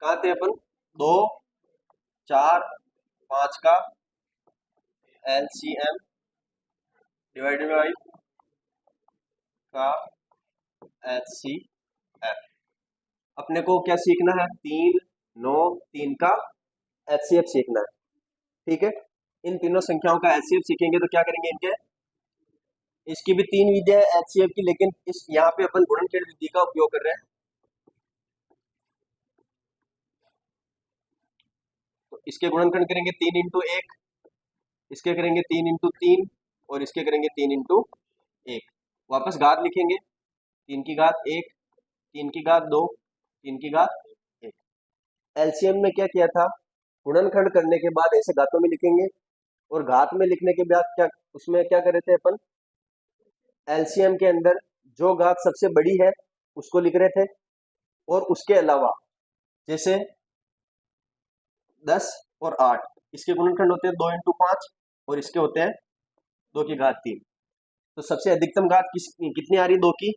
कहाँ थे अपन? 2, 4, 5 का एलसीएम डिवाइडेड बाई का एचसीएफ। अपने को क्या सीखना है? 3, 9, 3 का एचसीएफ सीखना है। ठीक है, इन तीनों संख्याओं का एचसीएफ सीखेंगे तो क्या करेंगे इनके? इसकी भी 3 विधियां है एचसीएफ की, लेकिन इस यहाँ पे अपन गुणनखंड विधि का उपयोग कर रहे हैं। तो इसके गुणनखंड करेंगे 3 इंटू 1, इसके करेंगे 3 इंटू 3, और इसके करेंगे 3 इंटू 1। वापस घात लिखेंगे, 3 की घात 1, 3 की घात 2, 3 की घात 1। एलसीएम में क्या किया था? गुणनखंड करने के बाद ऐसे घातों में लिखेंगे, और घात में लिखने के बाद क्या उसमें क्या कर रहे थे अपन? एलसीएम के अंदर जो घात सबसे बड़ी है उसको लिख रहे थे, और उसके अलावा जैसे 10 और 8 इसके गुणनखंड होते हैं 2 इंटू 5, और इसके होते हैं 2 की घात 3। तो सबसे अधिकतम घात कितनी आ रही? 2 की।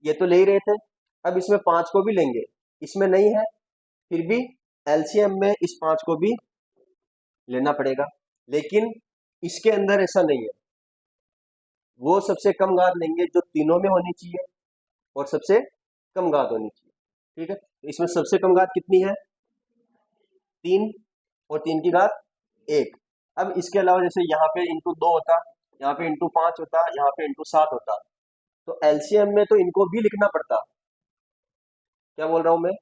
ये तो ले ही रहे थे, अब इसमें 5 को भी लेंगे, इसमें नहीं है, फिर भी एलसीएम में इस 5 को भी लेना पड़ेगा। लेकिन इसके अंदर ऐसा नहीं है, वो सबसे कम घात लेंगे जो तीनों में होनी चाहिए, और सबसे कम घात होनी चाहिए। ठीक है, तो इसमें सबसे कम घात कितनी है? 3, और 3 की घात 1। अब इसके अलावा जैसे यहाँ पे इंटू 2 होता, यहाँ पे इंटू 5 होता, यहाँ पे इंटू 7 होता, तो एलसीएम में तो इनको भी लिखना पड़ता। क्या बोल रहा हूं मैं?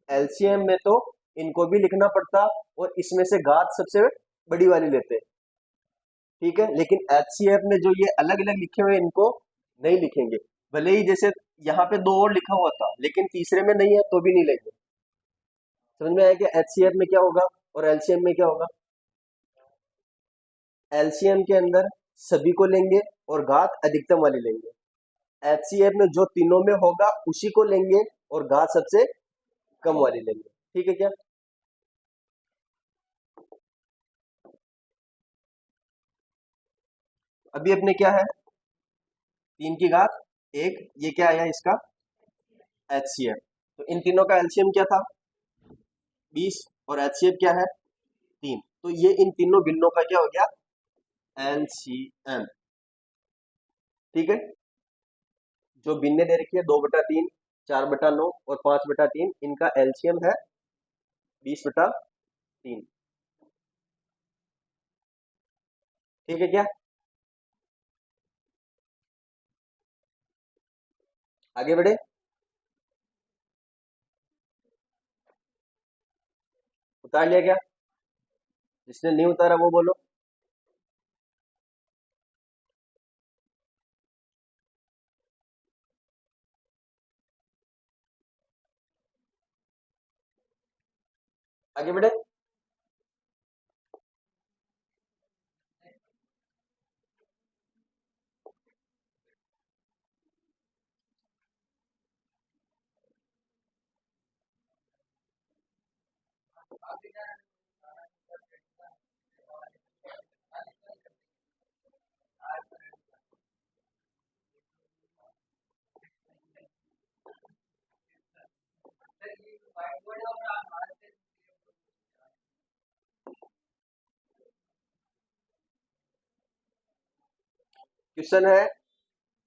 एलसीएम में तो इनको भी लिखना पड़ता, और इसमें से घात सबसे बड़ी वाली लेते। ठीक है, लेकिन एचसीएफ में जो ये अलग अलग लिखे हुए इनको नहीं लिखेंगे। भले ही जैसे यहाँ पे 2 और लिखा हुआ था, लेकिन तीसरे में नहीं है तो भी नहीं लेंगे। समझ में आया कि एचसीएफ में क्या होगा और एलसीएम में क्या होगा? एलसीएम के अंदर सभी को लेंगे और घात अधिकतम वाली लेंगे। एचसीएफ में जो तीनों में होगा उसी को लेंगे और घात सबसे कम वाली लेंगे। ठीक है क्या? अभी अपने क्या है? 3 की घात 1, ये क्या आया इसका? एचसीएफ। तो इन तीनों का एलसीएम क्या था? 20, और एचसीएफ क्या है? 3। तो ये इन तीनों भिन्नों का क्या हो गया? एलसीएम। ठीक है, जो भिन्न दे रखी है 2/3, 4/9 और 5/3, इनका एलसीएम है 20/3। ठीक है क्या? आगे बढ़े। उतार लिया क्या? जिसने नहीं उतारा वो बोलो। आगे बढ़े। क्वेश्चन है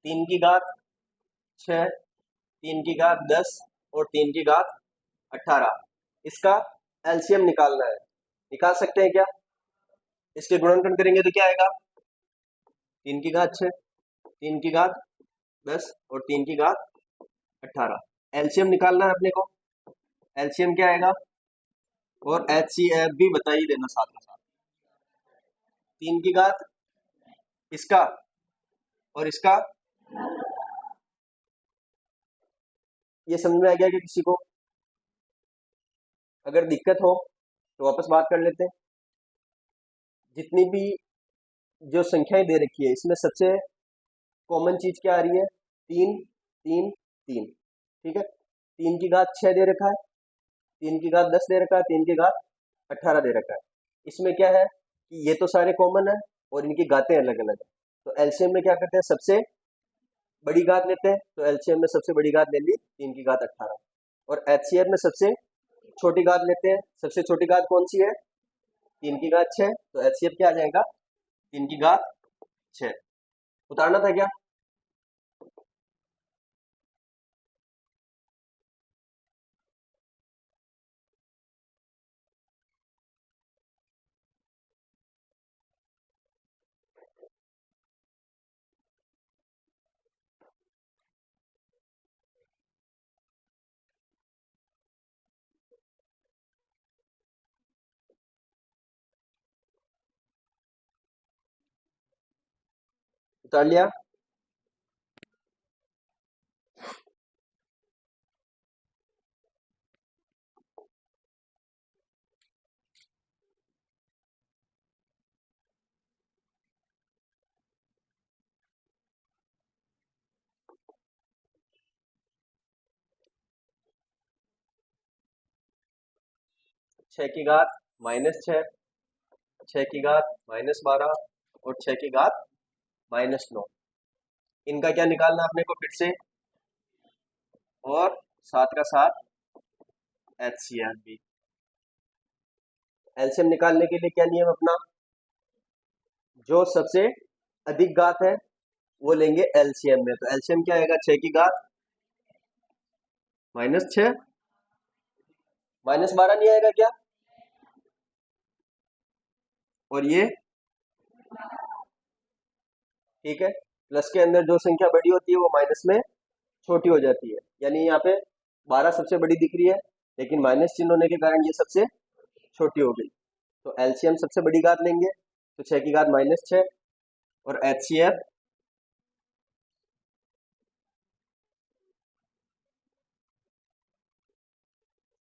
3 की घात 6, 3 की घात 10 और 3 की घात 18, इसका एलसीएम निकालना है। निकाल सकते हैं क्या? इसके गुणनखंड करेंगे तो क्या आएगा? 3 की घात 6, 3 की घात 10 और 3 की घात 18। एलसीएम निकालना है अपने को। एलसीएम क्या आएगा? और एचसीएफ भी बता ही देना साथ में साथ। 3 की घात इसका और इसका, ये समझ में आ गया कि किसी को? अगर दिक्कत हो तो वापस बात कर लेते हैं। जितनी भी जो संख्याएं दे रखी है इसमें सबसे कॉमन चीज क्या आ रही है? 3, 3, 3। ठीक है, 3 की घात 6 दे रखा है, 3 की घात 10 दे रखा है, 3 की घात 18 दे रखा है। इसमें क्या है कि ये तो सारे कॉमन है और इनकी घातें अलग अलग है। तो एलसीएम में क्या करते हैं? सबसे बड़ी घात लेते हैं तो एलसीएम में सबसे बड़ी घात ले ली 3 की घात 18, और एचसीएफ में सबसे छोटी घात लेते हैं, सबसे छोटी घात कौन सी है, 3 की घात 6, तो एचसीएफ क्या आ जाएगा, 3 की घात 6। उतारना था क्या, उतार लिया। 6 की घात -6, 6 की घात -12 और 6 की घात -9, इनका क्या निकालना अपने को फिर से, और साथ का साथ एचसीएफ भी। एलसीएम निकालने के लिए क्या नियम अपना, जो सबसे अधिक घात है वो लेंगे एलसीएम में, तो एलसीएम क्या आएगा, 6 की घात -6, -12 नहीं आएगा क्या, और ये ठीक है, प्लस के अंदर जो संख्या बड़ी होती है वो माइनस में छोटी हो जाती है, यानी यहाँ पे 12 सबसे बड़ी दिख रही है, लेकिन माइनस चिन्ह होने के कारण ये सबसे छोटी हो गई, तो एलसीएम सबसे बड़ी घात लेंगे, तो 6 की घात -6, और एचसीएफ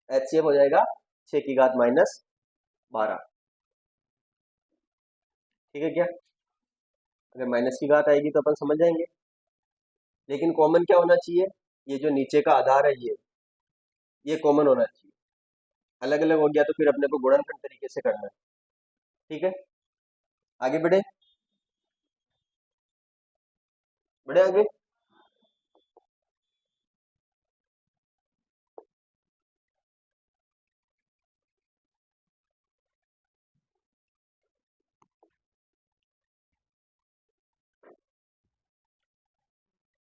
एचसीएफ हो जाएगा 6 की घात -12, ठीक है क्या, अगर माइनस की घात आएगी तो अपन समझ जाएंगे, लेकिन कॉमन क्या होना चाहिए, ये जो नीचे का आधार है ये कॉमन होना चाहिए, अलग अलग हो गया तो फिर अपने को गुणनखंड तरीके से करना है, ठीक है, आगे बढ़े, बढ़े आगे।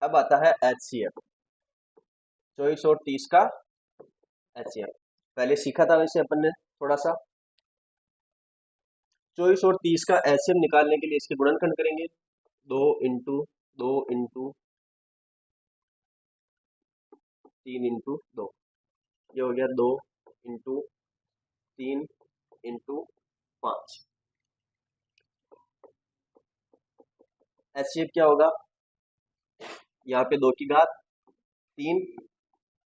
अब आता है एचसीएफ, 24 और 30 का एचसीएफ, पहले सीखा था वैसे अपन ने थोड़ा सा। 24 और 30 का एचसीएफ निकालने के लिए इसके गुणनखंड करेंगे, 2 × 2 × 3 × 2, ये हो गया 2 × 3 × 5। एचसीएफ क्या होगा, यहाँ पे 2 की घात 3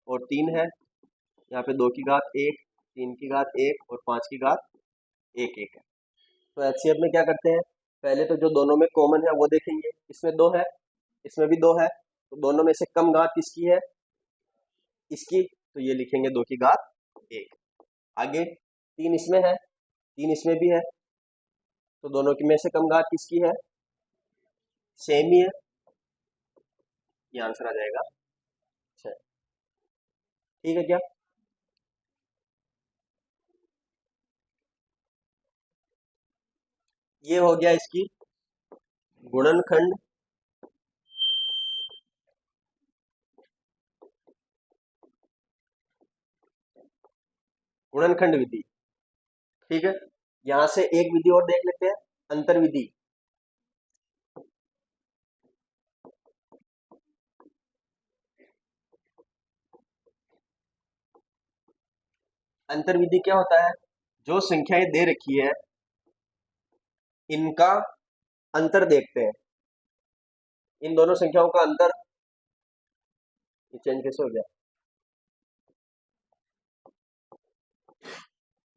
और 3 है, यहाँ पे 2 की घात 1, 3 की घात 1 और 5 की घात 1 1 है, तो एचसीएफ में क्या करते हैं, पहले तो जो दोनों में कॉमन है वो देखेंगे, इसमें 2 है, इसमें भी 2 है, तो दोनों में से कम घात किसकी है, इसकी, तो ये लिखेंगे 2 की घात 1। आगे 3 इसमें है, 3 इसमें भी है, तो दोनों की में से कम घात किसकी है, सेम ही है, ये आंसर आ जाएगा 6, ठीक है क्या, ये हो गया इसकी गुणनखंड गुणनखंड विधि, ठीक है, यहां से एक विधि और देख लेते हैं, अंतर विधि। अंतर विधि क्या होता है, जो संख्याएं दे रखी है इनका अंतर देखते हैं, इन दोनों संख्याओं का अंतर, ये चेंज कैसे हो गया,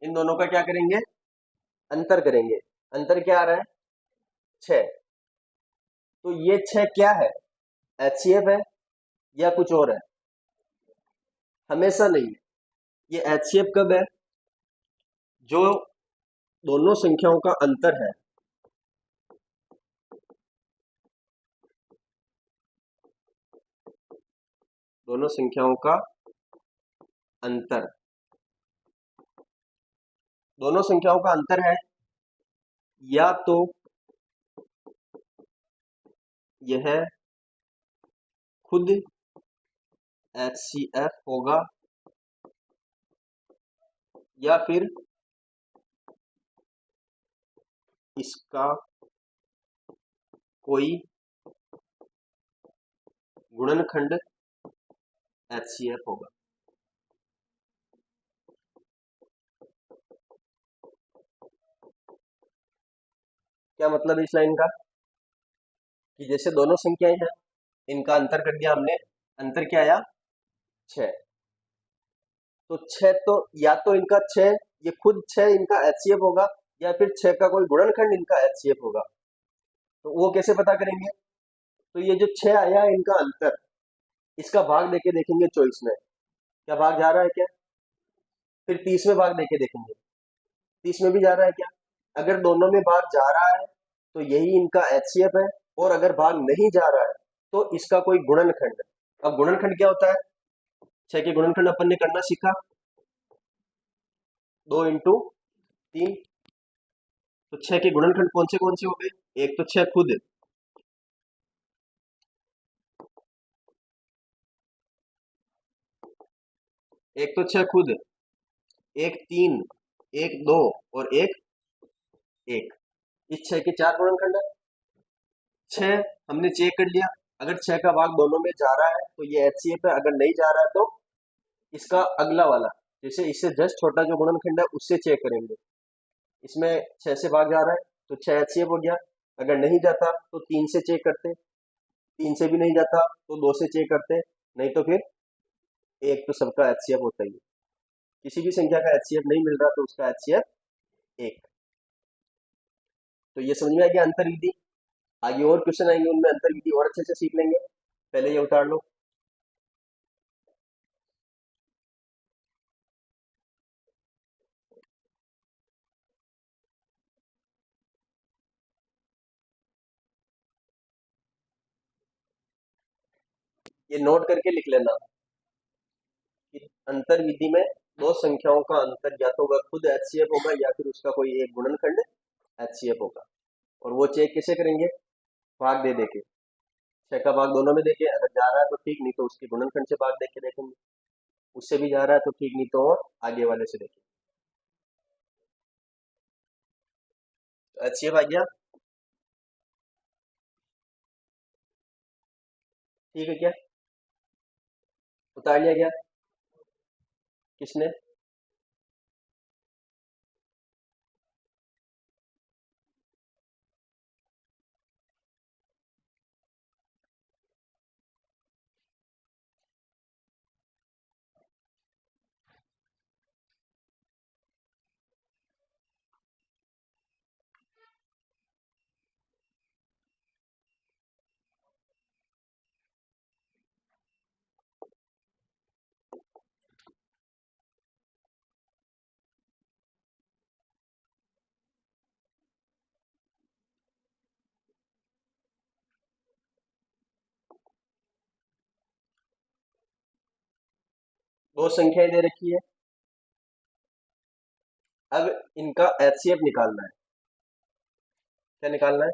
इन दोनों का क्या करेंगे, अंतर करेंगे, अंतर क्या आ रहा है, 6, तो ये 6 क्या है, एचसीएफ है या कुछ और है, हमेशा नहीं, ये एचसीएफ कब है, जो दोनों संख्याओं का अंतर है, दोनों संख्याओं का अंतर, दोनों संख्याओं का अंतर है या तो यह खुद HCF होगा या फिर इसका कोई गुणनखंड HCF होगा। क्या मतलब इस लाइन का कि जैसे दोनों संख्याएं हैं, इनका अंतर कर दिया हमने, अंतर क्या आया 6, तो 6 तो या तो इनका 6, ये खुद 6 इनका HCF होगा या फिर 6 का कोई गुणनखंड इनका HCF होगा। तो वो कैसे पता करेंगे? तो ये जो 6 आया इनका अंतर, इसका भाग देके देखेंगे 24 में, क्या भाग जा रहा है क्या? फिर 30 में भाग देके देखेंगे 30 में भी जा रहा है क्या? अगर दोनों में भाग जा रहा है तो यही इनका HCF है, और अगर भाग नहीं जा रहा है तो इसका कोई गुणनखंड है। अब गुणनखंड क्या होता है? 6 के गुणनखंड अपन ने करना सीखा, 2 इंटू 3। तो 6 के गुणनखंड कौन से हो गए? एक तो 6 खुद, एक तो 6 खुद, एक 3, एक 2 और एक 1। इस 6 के 4 गुणनखंड है। 6 हमने चेक कर लिया, अगर 6 का भाग दोनों में जा रहा है तो ये HCF है, अगर नहीं जा रहा है तो इसका अगला वाला, जैसे इससे जस्ट छोटा जो गुणनखंड है उससे चेक करेंगे। इसमें 6 से भाग जा रहा है तो 6 HCF हो गया, अगर नहीं जाता तो 3 से चेक करते, 3 से भी नहीं जाता तो 2 से चेक करते, नहीं तो फिर 1, तो सबका HCF होता ही है। किसी भी संख्या का HCF नहीं मिल रहा तो उसका HCF 1। तो ये समझ में आ गया अंतर विधि। आगे और क्वेश्चन आएंगे उनमें अंतर विधि और अच्छे से सीख लेंगे, पहले ये उतार लो। ये नोट करके लिख लेना कि अंतर विधि में दो संख्याओं का अंतर या तो वह खुद HCF होगा या फिर उसका कोई एक गुणनखंड HCF होगा। और वो चेक कैसे करेंगे? भाग दे देके, 6 का भाग दोनों में देके, अगर जा रहा है तो ठीक, नहीं तो उसके गुणनखंड से भाग देके देखेंगे, उससे भी जा रहा है तो ठीक, नहीं तो और आगे वाले से देखेंगे। तो HCF आ गया, ठीक है क्या? उतार लिया गया किसने? दो संख्याएं दे रखी है, अब इनका HCF निकालना है। क्या निकालना है?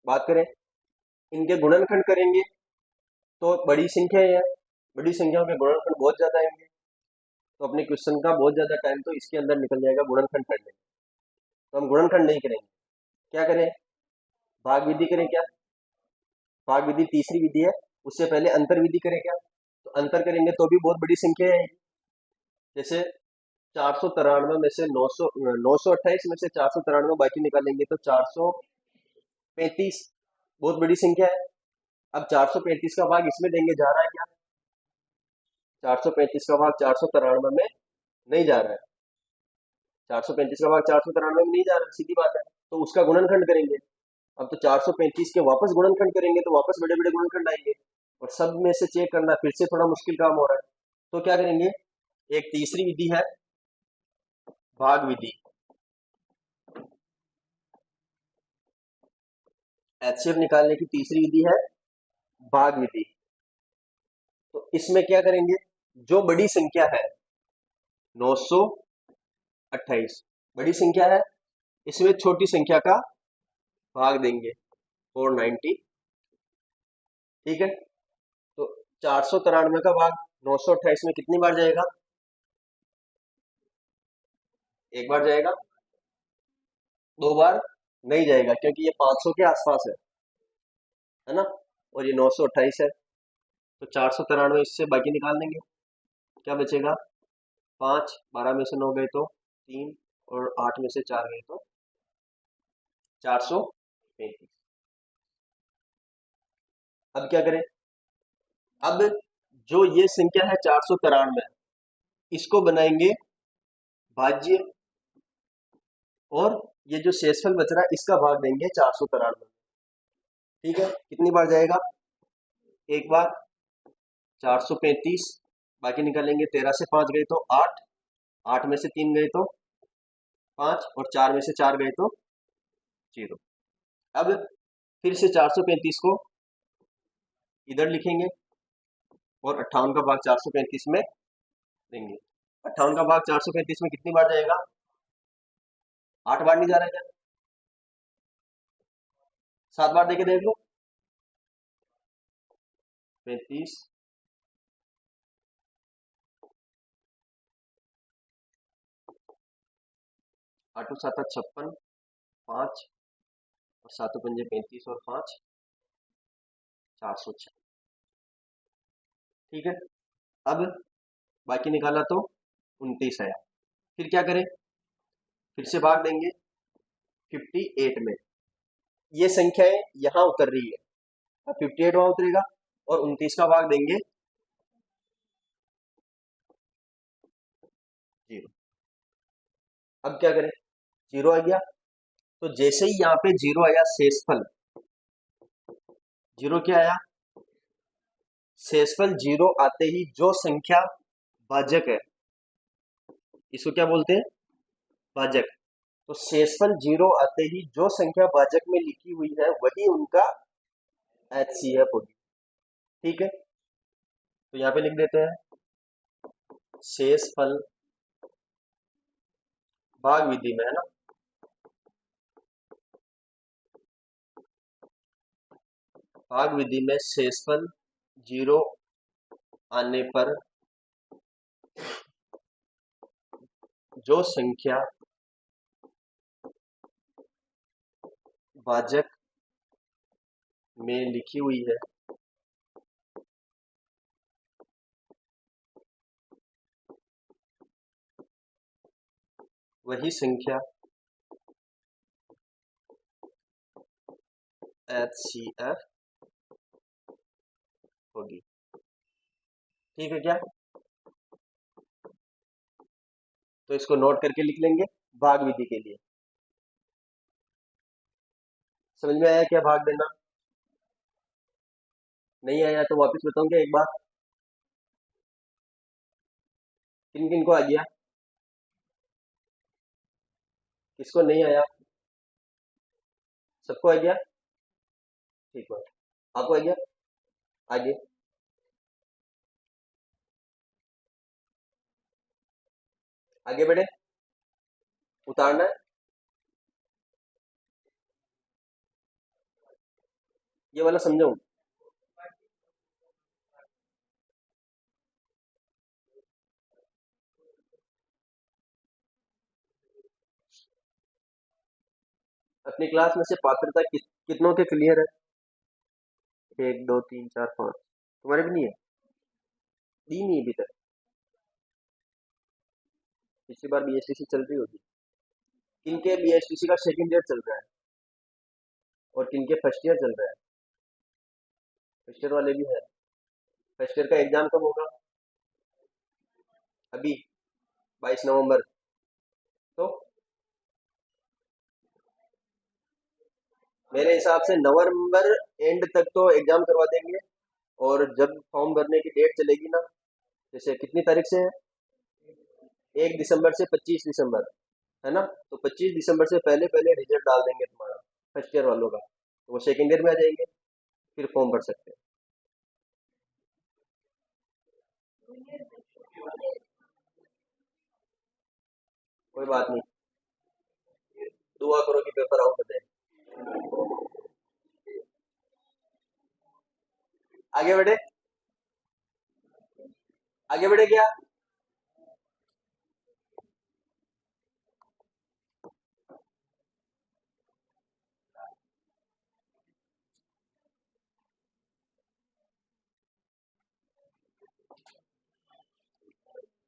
बात करें इनके गुणनखंड करेंगे तो बड़ी संख्या है, बड़ी संख्याओं के गुणनखंड बहुत ज्यादा आएंगे, तो अपने क्वेश्चन का बहुत ज्यादा टाइम तो इसके अंदर निकल जाएगा गुणनखंड करने में। तो हम गुणनखंड नहीं करेंगे, क्या करें? भाग विधि करें क्या? भाग विधि तीसरी विधि है, उससे पहले अंतर विधि करें क्या? तो अंतर करेंगे तो भी बहुत बड़ी संख्या है, जैसे 493 में से 928 में से 493 बाकी निकालेंगे तो 435, बहुत बड़ी संख्या है। अब 435 का भाग इसमें देंगे, जा रहा है क्या? 435 का भाग 493 में नहीं जा रहा है, 435 का भाग 493 में नहीं जा रहा, सीधी बात है, तो उसका गुणनखंड करेंगे। अब तो 435 के वापस गुणनखंड करेंगे तो वापस बड़े बड़े गुणनखंड आएंगे, और सब में से चेक करना फिर से थोड़ा मुश्किल काम हो रहा है। तो क्या करेंगे, एक तीसरी विधि है भाग विधि, एचसीएफ निकालने की तीसरी विधि है भाग विधि। तो इसमें क्या करेंगे, जो बड़ी संख्या है 928 बड़ी संख्या है, इसमें छोटी संख्या का भाग देंगे 490, ठीक है। तो 493 का भाग 928 में कितनी बार जाएगा, एक बार जाएगा, दो बार नहीं जाएगा, क्योंकि ये 500 के आसपास है ना, और ये 928 है, तो 493 इससे बाकी निकाल देंगे, क्या बचेगा, 5, 12 में से 9 गए तो 3, और 8 में से 4 गए तो 435। अब क्या करें, अब जो ये संख्या है 493, इसको बनाएंगे भाज्य, और ये जो शेषफल बच रहा है इसका भाग देंगे 493, ठीक है। कितनी बार जाएगा, एक बार, 435, बाकी निकालेंगे, 13 से 5 गए तो 8, 8 में से 3 गए तो 5, और 4 में से 4 गए तो 0। अब फिर से 435 को इधर लिखेंगे, और 58 का भाग 435 में देंगे। 58 का भाग 435 में कितनी बार जाएगा, 8 बार नहीं जा रहा है क्या, 7 बार देके देख लो, 35, 8 7 56, 5 और 7 पंजे 35 और 5 406, ठीक है। अब बाकी निकाला तो 29 आया, फिर क्या करें, फिर से भाग देंगे 58 में, ये संख्याएं यहां उतर रही है, अब 58 वहां उतरेगा, और 29 का भाग देंगे 0। अब क्या करें, 0 आ गया, तो जैसे ही यहाँ पे 0 आया शेषफल, 0 क्या आया, शेषफल 0 आते ही जो संख्या भाजक है, इसको क्या बोलते हैं, भाजक। तो शेषफल 0 आते ही जो संख्या भाजक में लिखी हुई है वही उनका एचसीएफ होगी, ठीक है। तो यहाँ पे लिख देते हैं शेषफल भाग विधि में, है ना, भाग विधि में शेषफल 0 आने पर जो संख्या भाजक में लिखी हुई है वही संख्या एचसीएफ होगी, ठीक है क्या। तो इसको नोट करके लिख लेंगे भाग विधि के लिए। समझ में आया क्या भाग देना, नहीं आया तो वापस बताऊं क्या एक बार, किन किन को आ गया, किसको नहीं आया, सबको आ गया, ठीक है, आपको आ गया, आगे आगे बढ़े, उतारना है, ये वाला समझाऊं, अपनी क्लास में से पात्रता कितनों के क्लियर है, 1 2 3 4 5, तुम्हारे भी नहीं है, दी नहीं अभी तक, पिछली बार बीएसटीसी चल रही होगी, किनके बीएसटीसी का सेकंड ईयर चल रहा है, और किनके फर्स्ट ईयर चल रहा है, फर्स्ट ईयर वाले भी है, फर्स्ट ईयर का एग्जाम कब होगा, अभी 22 नवंबर, तो मेरे हिसाब से नवंबर एंड तक तो एग्जाम करवा देंगे। और जब फॉर्म भरने की डेट चलेगी ना, जैसे कितनी तारीख से है, 1 दिसंबर से 25 दिसंबर, है ना? तो 25 दिसंबर से पहले पहले रिजल्ट डाल देंगे तुम्हारा, फर्स्ट ईयर वालों का, तो वो सेकेंड ईयर में आ जाएंगे, फिर फॉर्म भर सकते हैं। कोई बात नहीं, दुआ करो कि पेपर आउट हो जाए। आगे बढ़े, आगे बढ़े क्या?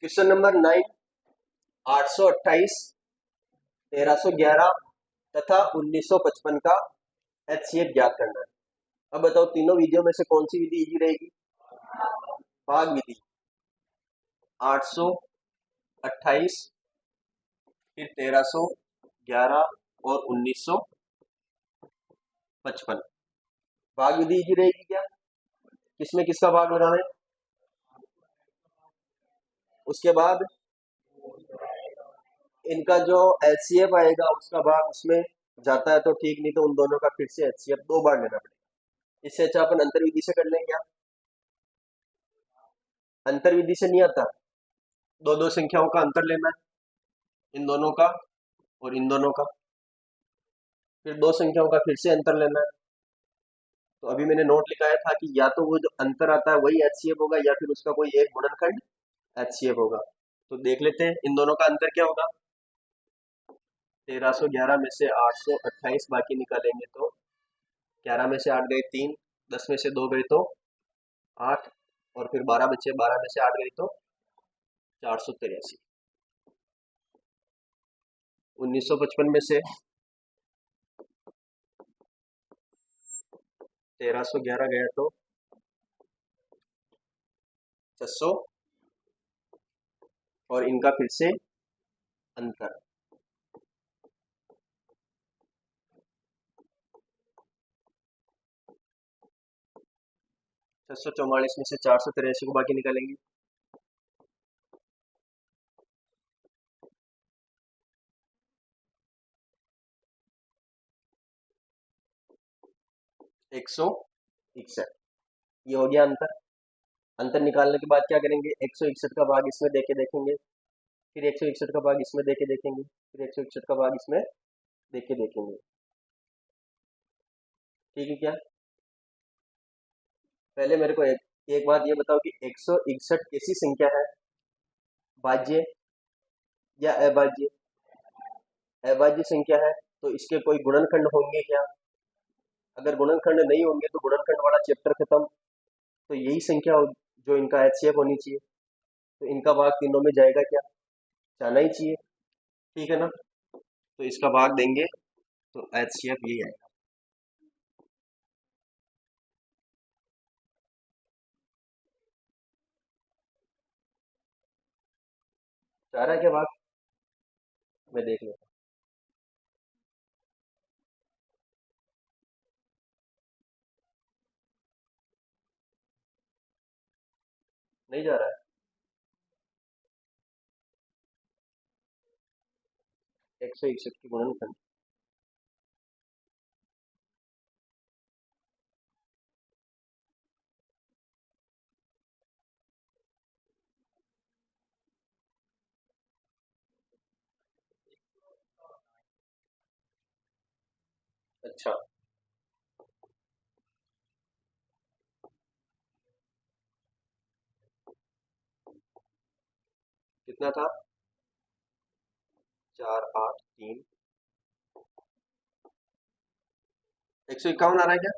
क्वेश्चन नंबर 9, 828, 1311 तथा 1955 का एचसीएफ ज्ञात करना है। अब बताओ तीनों विधियों में से कौन सी विधि इजी रहेगी? भाग विधि। 828, फिर 1311 और 1955, भाग विधि इजी रहेगी क्या? किसमें किसका भाग लगाना है? उसके बाद इनका जो एचसीएफ आएगा उसका भाग उसमें जाता है तो ठीक, नहीं तो उन दोनों का फिर से एचसीएफ 2 बार लेना पड़ेगा। इससे अच्छा अपन अंतर विधि से कर लें क्या? अंतर विधि से नहीं आता, दो दो संख्याओं का अंतर लेना है, इन दोनों का और इन दोनों का, फिर दो संख्याओं का फिर से अंतर लेना है। तो अभी मैंने नोट लिखाया था कि या तो वो जो अंतर आता है वही एचसीएफ होगा, या फिर उसका कोई एक गुणनखंड एचसीएफ होगा। तो देख लेते हैं इन दोनों का अंतर क्या होगा। 1311 में से 828 बाकी निकालेंगे तो 11 में से 8 गए 3, 10 में से 2 गए तो 8, और फिर 12 बचे, 12 में से 8 गए तो 483। 1955 में से 1311 गया तो 600, और इनका फिर से अंतर 644 में से 483 को बाकी निकालेंगे। 161, ये हो गया अंतर। अंतर निकालने के बाद क्या करेंगे, 161 का भाग इसमें देके देखेंगे, फिर 161 का भाग इसमें देके देखेंगे, फिर 161 का भाग इसमें देके देखेंगे। ठीक है क्या? पहले मेरे को एक बात ये बताओ कि 161 कैसी संख्या है, भाज्य या अभाज्य? अभाज्य संख्या है तो इसके कोई गुणनखंड होंगे क्या? अगर गुणनखंड नहीं होंगे तो गुणनखंड वाला चैप्टर खत्म। तो यही संख्या जो इनका एचसीएफ होनी चाहिए, तो इनका भाग तीनों में जाएगा क्या? जाना ही चाहिए, ठीक है ना? तो इसका भाग देंगे तो एचसीएफ यही आएगा। जा रहा है क्या भाग? मैं देख लेता हूँ। नहीं जा रहा है? 161 की गुणनखंड। अच्छा, कितना था? 483, 151 आ रहा है क्या?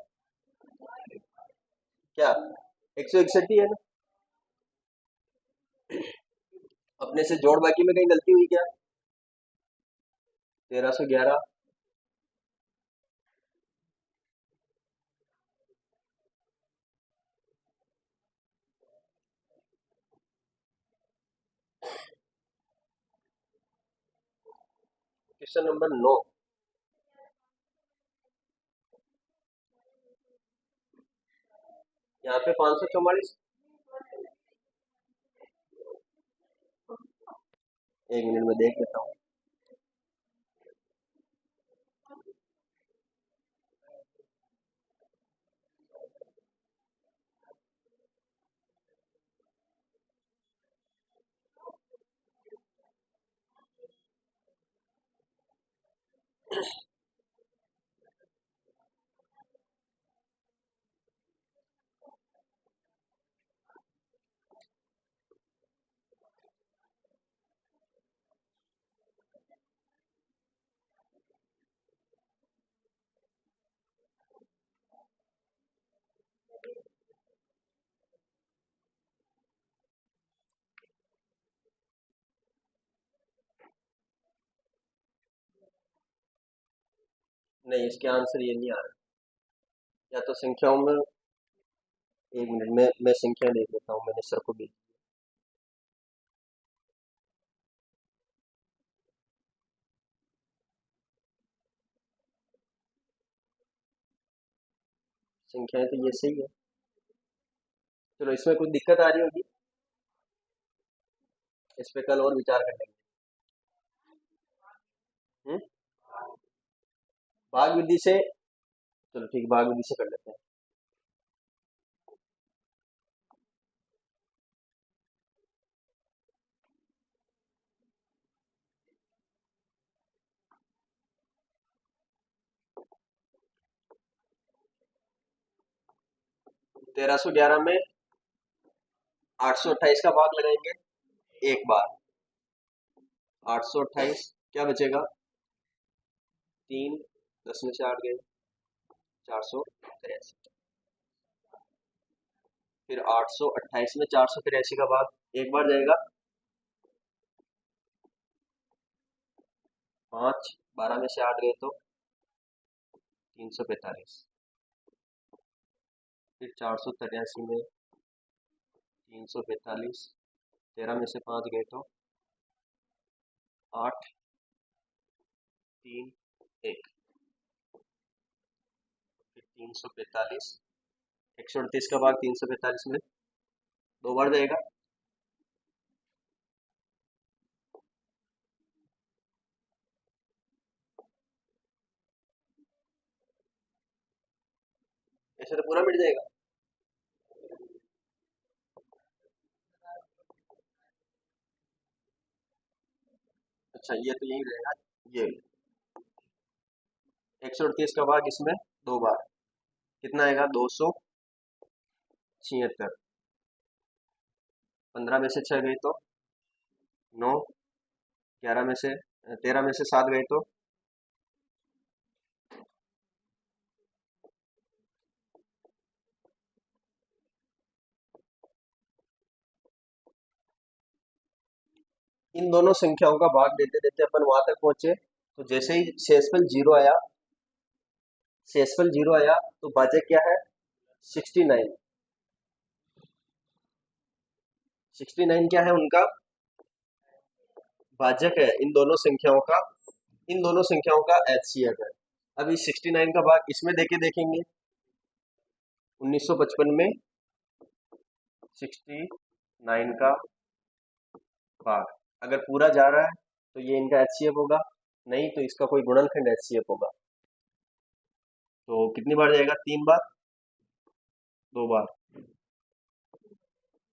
क्या 161 ही है ना? अपने से जोड़ बाकी में कहीं गलती हुई क्या? 1311, क्वेश्चन नंबर 9, यहाँ पे 544। एक मिनट में देख लेता हूँ। नहीं, इसके आंसर ये नहीं आ रहा। या तो संख्याओं में, एक मिनट में मैं संख्या देख लेता हूँ, मैंने सर को भी। संख्याएं तो ये सही है। चलो, इसमें कुछ दिक्कत आ रही होगी, इस पे कल और विचार कर लेंगे। हम्म? भाग विधि से, चलो ठीक, भाग विधि से कर लेते हैं। तेरह सौ ग्यारह में 828 का भाग लगाएंगे एक बार। 828 क्या बचेगा? 3, 10 में से 8 गए, 483। फिर 828 में 483 का भाग एक बार जाएगा। 5, 12 में से 8 गए तो 345। फिर 483 में 345, 13 में से 5 गए तो 8, 3, 1। फिर 345, 138 का भाग 345 में दो बार जाएगा। ऐसे तो पूरा मिट जाएगा। अच्छा, ये तो यही रहेगा। ये 138 का भाग इसमें दो बार, कितना आएगा? 276। 15 में से 6 गए तो 9, 11 में से 13 में से 7 गए तो इन दोनों संख्याओं का भाग देते देते अपन वहां तक पहुंचे, तो जैसे ही शेषफल जीरो आया, शेषफल जीरो आया तो भाजक क्या है? 69। 69 क्या है उनका? भाजक है इन दोनों संख्याओं का, इन दोनों संख्याओं का एचसीएफ है। अब इस 69 का भाग इसमें देके देखेंगे। 1955 में 69 का भाग अगर पूरा जा रहा है तो ये इनका एचसीएफ होगा, नहीं तो इसका कोई गुणनखंड एचसीएफ होगा। तो कितनी बार जाएगा? 3 बार, 2 बार,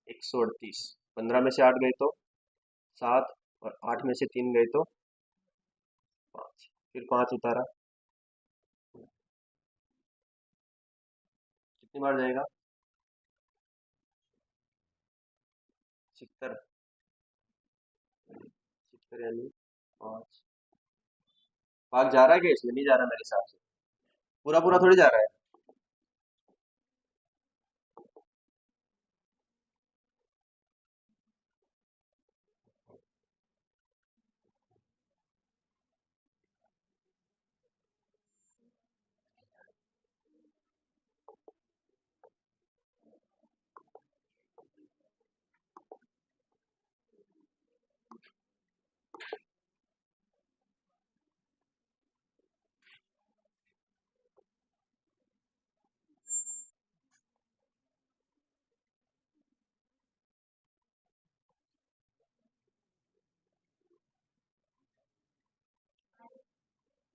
138। 15 में से 8 गए तो 7, और 8 में से 3 गए तो 5। फिर 5 उतारा, कितनी बार जाएगा? 76। 76 यानी 5। भाग जा रहा है क्या? इसमें नहीं जा रहा मेरे हिसाब से, पूरा पूरा थोड़ी जा रहा है।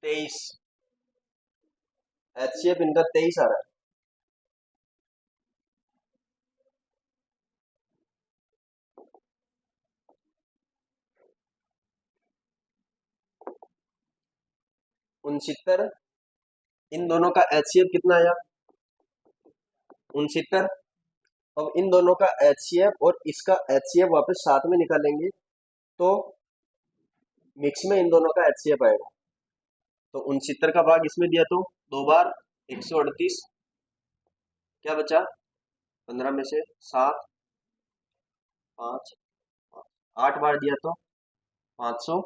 23, HCF इनका 23 आ रहा है। उनसत्तर, इन दोनों का HCF कितना आया? 69। अब इन दोनों का HCF और इसका HCF वापस साथ में निकालेंगे तो मिक्स में इन दोनों का HCF आएगा। तो 69 का भाग इसमें दिया तो 2 बार 138, क्या बचा? 15 में से 7, 5, 8 बार दिया तो 500,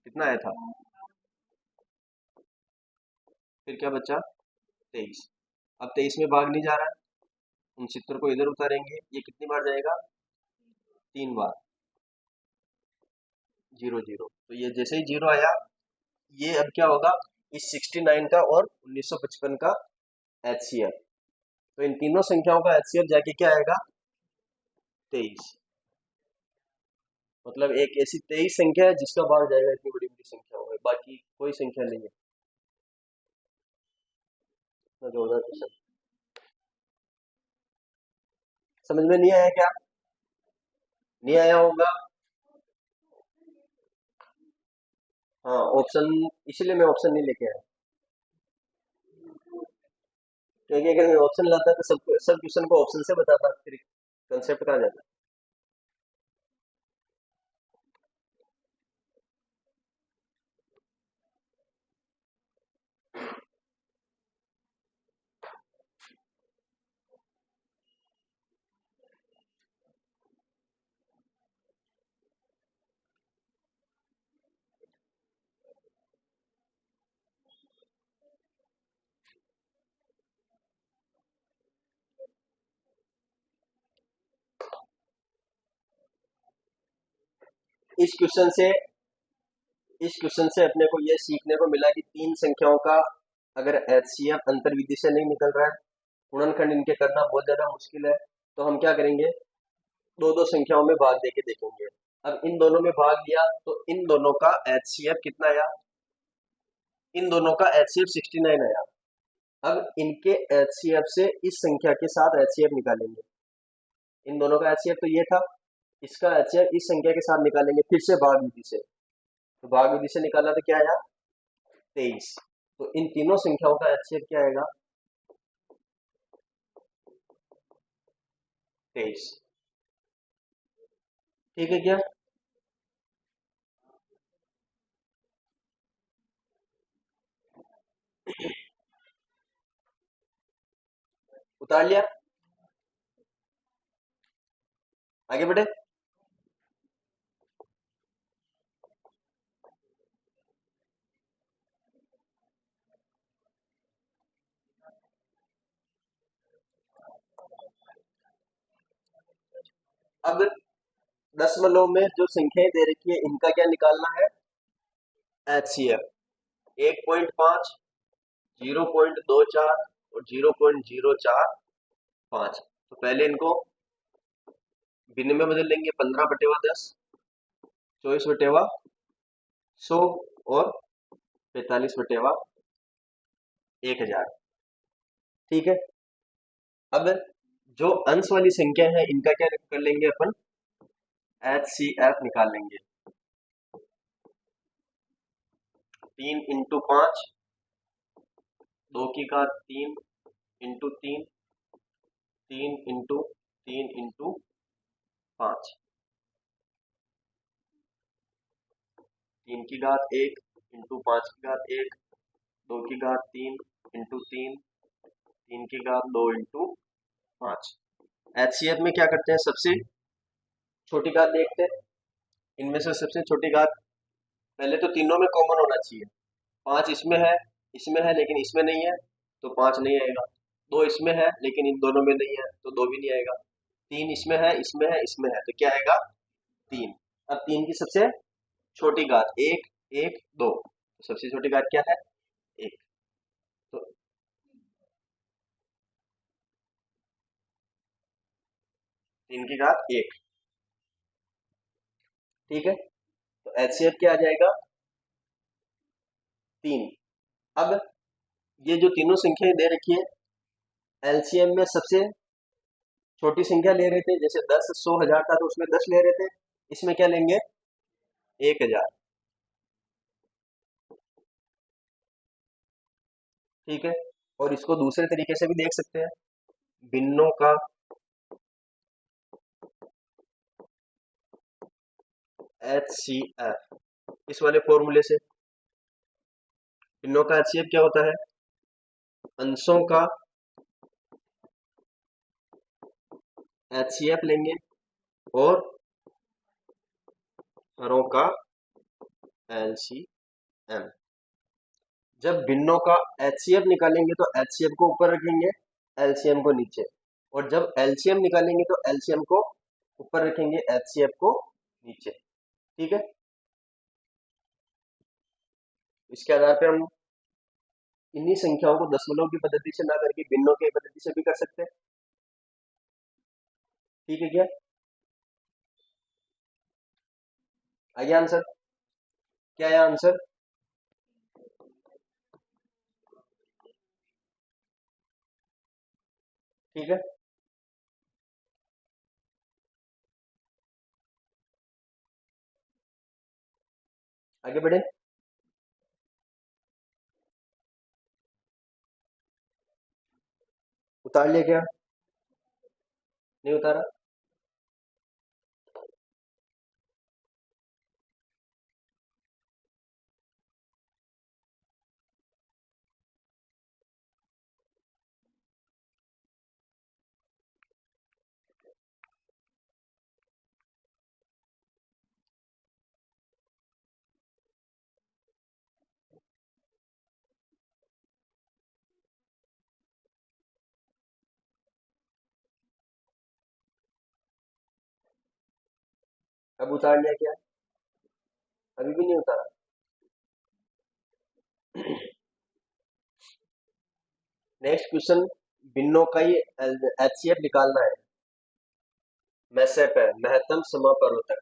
कितना आया था? फिर क्या बचा? 23। अब 23 में भाग नहीं जा रहा है, 69 को इधर उतारेंगे, ये कितनी बार जाएगा? 3 बार, 0 0। तो ये जैसे ही 0 आया, ये अब क्या होगा? इस 69 का और 1955 का HCF, तो इन तीनों संख्याओं का HCF जाके क्या आएगा? 23। मतलब एक ऐसी 23 संख्या है जिसका भाग जाएगा इतनी बड़ी बड़ी संख्याओं में, बाकी कोई संख्या नहीं है। 2000%। समझ में नहीं आया क्या? नहीं आया होगा। हाँ, ऑप्शन, इसीलिए मैं ऑप्शन नहीं लेके आया, क्योंकि अगर मैं ऑप्शन लाता तो सब क्वेश्चन को ऑप्शन से बताता, फिर कंसेप्ट कहाँ जाता। इस क्वेश्चन से इस क्वेश्चन से अपने को यह सीखने को मिला कि तीन संख्याओं का अगर HCF अंतर विधि से नहीं निकल रहा है, गुणनखंड इनके करना बहुत ज्यादा मुश्किल है, तो हम क्या करेंगे? दो दो संख्याओं में भाग देके देखेंगे। अब इन दोनों में भाग दिया तो इन दोनों का HCF कितना आया? इन दोनों का HCF 69 आया। अब इनके HCF से इस संख्या के साथ HCF निकालेंगे। इन दोनों का HCF तो ये था, इसका HCF इस संख्या के साथ निकालेंगे फिर से भाग विधि से। तो भाग विधि से निकाला तो क्या आया? 23। तो इन तीनों संख्याओं का HCF क्या आएगा? 23। ठीक है क्या? उतार लिया? आगे बढ़े। अब दशमलव में जो संख्याएं दे रखी है इनका क्या निकालना है? HCF 1.5, 0.24 और 0.045। तो पहले इनको भिन्न में बदल लेंगे, 15/10, 24/100 और 45/1000। ठीक है। अब जो अंश वाली संख्या है इनका क्या कर लेंगे अपन? HCF निकाल लेंगे। 3 × 5, 2 की घात 3 × 3, 3 × 3 × 5, 3 की घात 1 × 5 की घात 1, 2 की घात 3 × 3, 3 की घात 2 × 5। HCF में क्या करते हैं? सबसे छोटी घात देखते हैं। इनमें से सबसे छोटी घात, पहले तो तीनों में कॉमन होना चाहिए। 5 इसमें है लेकिन इसमें नहीं है, तो 5 नहीं आएगा। 2 इसमें है लेकिन इन दोनों में नहीं है, तो 2 भी नहीं आएगा। 3 इसमें है, इसमें है, इसमें है, तो क्या आएगा? 3। अब 3 की सबसे छोटी घात 1, 1, 2, तो सबसे छोटी घात क्या है? 1। तो 3 की घात 1। ठीक है। तो एचसीएफ क्या आ जाएगा 3। अब ये जो तीनों संख्याएं दे रखी है एलसीएम में सबसे छोटी संख्या ले रहे थे, जैसे 10 100 1000 था तो उसमें 10 ले रहे थे, इसमें क्या लेंगे 1000। ठीक है। और इसको दूसरे तरीके से भी देख सकते हैं, भिन्नों का एचसीएफ इस वाले फॉर्मूले से। भिन्नों का एचसीएफ क्या होता है, अंशों का एचसीएफ लेंगे और हरों का एलसीएम। जब भिन्नों का एचसीएफ निकालेंगे तो एचसीएफ को ऊपर रखेंगे, एलसीएम को नीचे, और जब एलसीएम निकालेंगे तो एलसीएम को ऊपर रखेंगे, एचसीएफ को नीचे। ठीक है। इसके आधार पर हम इन्हीं संख्याओं को दशमलव की पद्धति से ना करके भिन्नों की पद्धति से भी कर सकते हैं। ठीक है क्या, आइए आंसर क्या है आंसर, ठीक है। आगे बढ़े, उतार लिया क्या, नहीं उतारा। अब उतार लिया क्या, अभी भी नहीं उतारा। नेक्स्ट क्वेश्चन, भिन्नों का ही एचसीएफ निकालना है, मैसेप है महत्तम समापरोतक।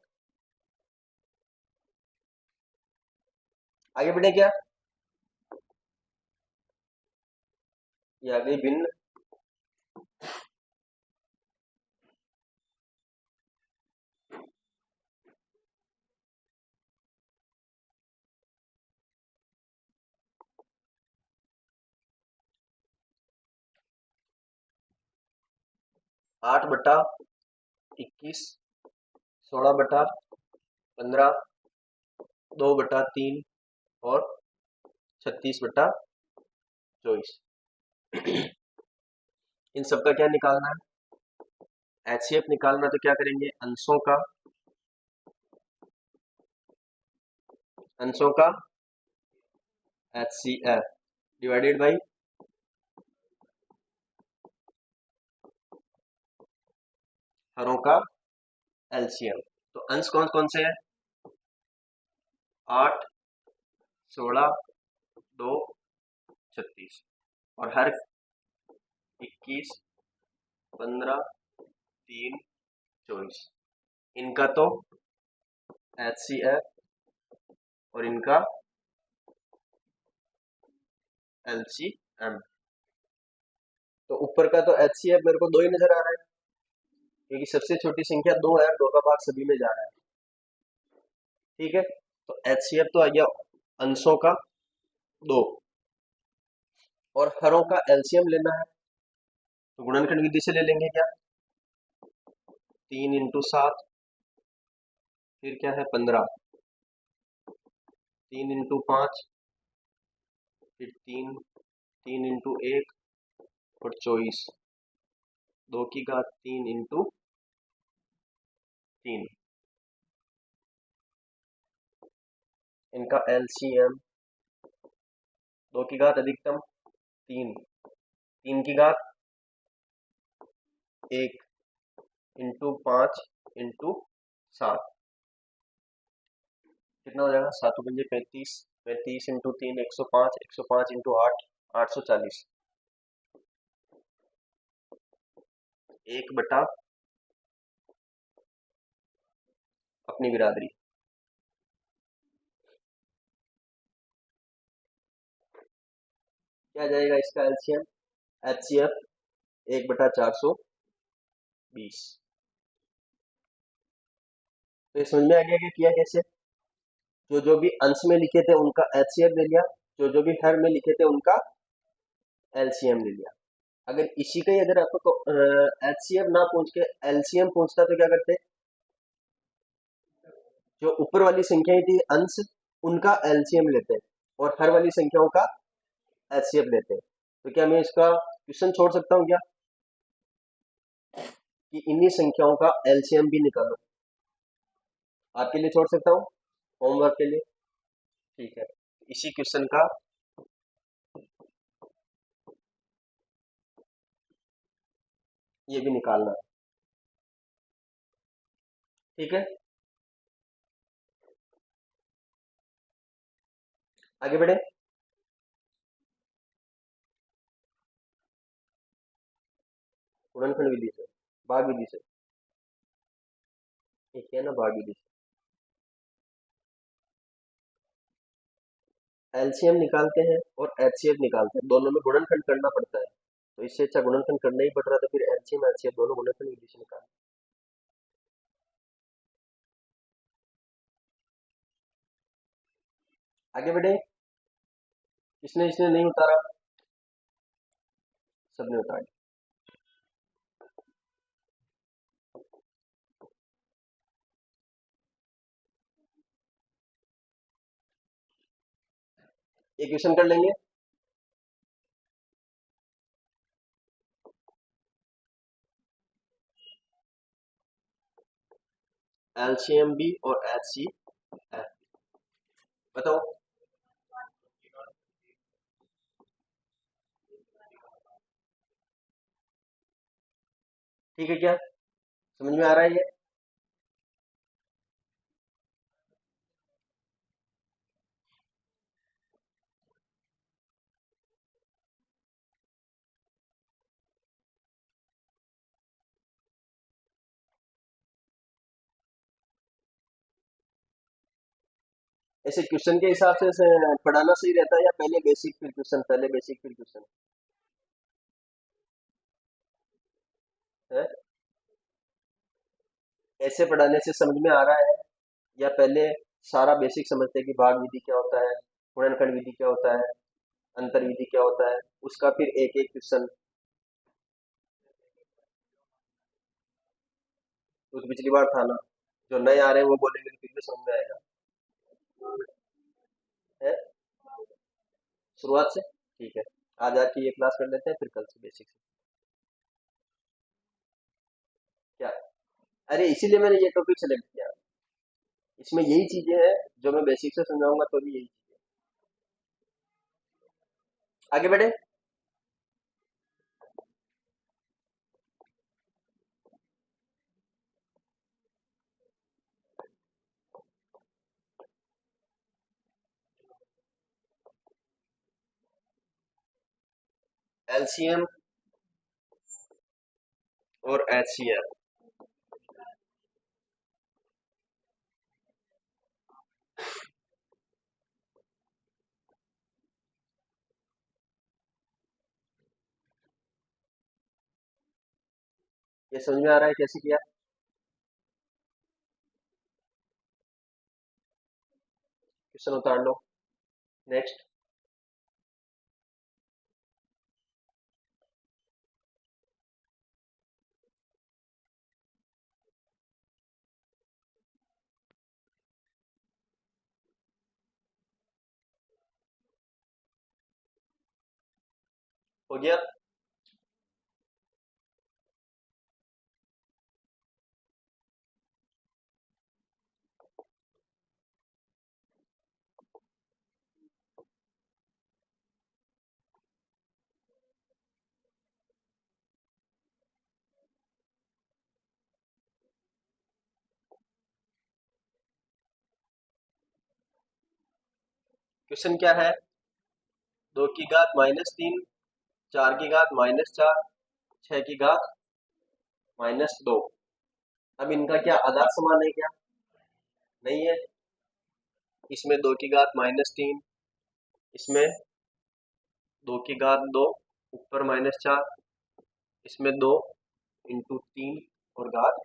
आगे बढ़े क्या, ये आ गई भिन्न। आठ बटा 21, 16/15, 2/3 और 36/24। इन सबका क्या निकालना है, एचसीएफ निकालना, तो क्या करेंगे, अंशों का एचसीएफ डिवाइडेड बाई हरों का एलसीएम। तो अंश कौन कौन से हैं, 8, 16, 2, 36, और हर 21, 15, 3, 24। इनका तो एचसीएफ और इनका एलसीएम। तो ऊपर का तो एचसीएफ मेरे को 2 ही नजर आ रहा है, क्योंकि सबसे छोटी संख्या 2 है, 2 का भाग सभी में जा रहा है। ठीक है। तो एचसीएफ तो आ गया अंशों का 2, और हरों का एलसीएम लेना है, तो गुणनखंड विधि से ले लेंगे क्या, 3 × 7, फिर क्या है 15, 3 × 5, फिर 3, 3 × 1 और 24, 2 की घात 3 × 3। इनका एलसीएम 2 की घात अधिकतम 3, 3 की घात 1 × 5 × 7, कितना हो जाएगा, 7×5 = 35, 35 × 3 105, 105 × 8 840, 1 बटा अपनी बिरादरी। क्या जाएगा इसका एलसीएम? HCF 1/420। तो ये समझ में आ गया कि किया कैसे? जो जो भी अंश में लिखे थे उनका HCF ले लिया, जो जो भी हर में लिखे थे उनका एलसीएम ले लिया। अगर इसी का ही अगर आपको HCF ना पूछ के एलसीएम पूछता तो क्या करते? जो ऊपर वाली संख्याएं थी अंश, उनका एलसीएम लेते और हर वाली संख्याओं का HCF लेते। तो क्या मैं इसका क्वेश्चन छोड़ सकता हूँ क्या, कि इन्हीं संख्याओं का एलसीएम भी निकालो? आपके लिए छोड़ सकता हूँ, होमवर्क के लिए। ठीक है, इसी क्वेश्चन का ये भी निकालना है। ठीक है, आगे बढ़े। गुणनखंड विधि से, भाग विधि से, एक है ना भाग विधि से एलसीएम निकालते हैं और एचसीएफ निकालते हैं, दोनों में गुणनखंड करना पड़ता है। तो इससे अच्छा गुणनखंड करना ही पड़ रहा था, फिर एलसीएम एचसीएफ दोनों गुणनखंड विधि से निकाल। आगे बढ़े। किसने इसने नहीं उतारा? सबने उतारा। एक क्वेश्चन कर लेंगे। एलसीएम भी और एचसीएफ, बताओ। ठीक है, क्या समझ में आ रहा है ये? ऐसे क्वेश्चन के हिसाब से पढ़ाना सही रहता है, या पहले बेसिक फिर क्वेश्चन, पहले बेसिक फिर क्वेश्चन है? ऐसे पढ़ाने से समझ में आ रहा है, या पहले सारा बेसिक समझते हैं कि भाग विधि क्या होता है, गुणनखंड विधि क्या होता है, अंतर विधि क्या होता है, उसका फिर एक एक क्वेश्चन? कुछ पिछली बार था ना, जो नए आ रहे हैं वो बोलेंगे तो फिर भी समझ में आएगा। है, शुरुआत से। ठीक है, आज की ये क्लास कर लेते हैं, फिर कल से बेसिक से। क्या? अरे इसीलिए मैंने ये टॉपिक सेलेक्ट किया, इसमें यही चीजें हैं जो मैं बेसिक से समझाऊंगा, तो भी यही चीजें। आगे बढ़े। एलसीएम और एचसीएफ, ये समझ में आ रहा है कैसे किया? क्वेश्चन उतार लो। नेक्स्ट। हो गया। क्वेश्चन क्या है? 2 की घात -3, 4 की घात -4, 6 की घात -2। अब इनका क्या आधार समान है क्या? नहीं है। इसमें 2 की घात -3, इसमें 2 की घात 2 ऊपर -4, इसमें 2 इंटू 3 और घात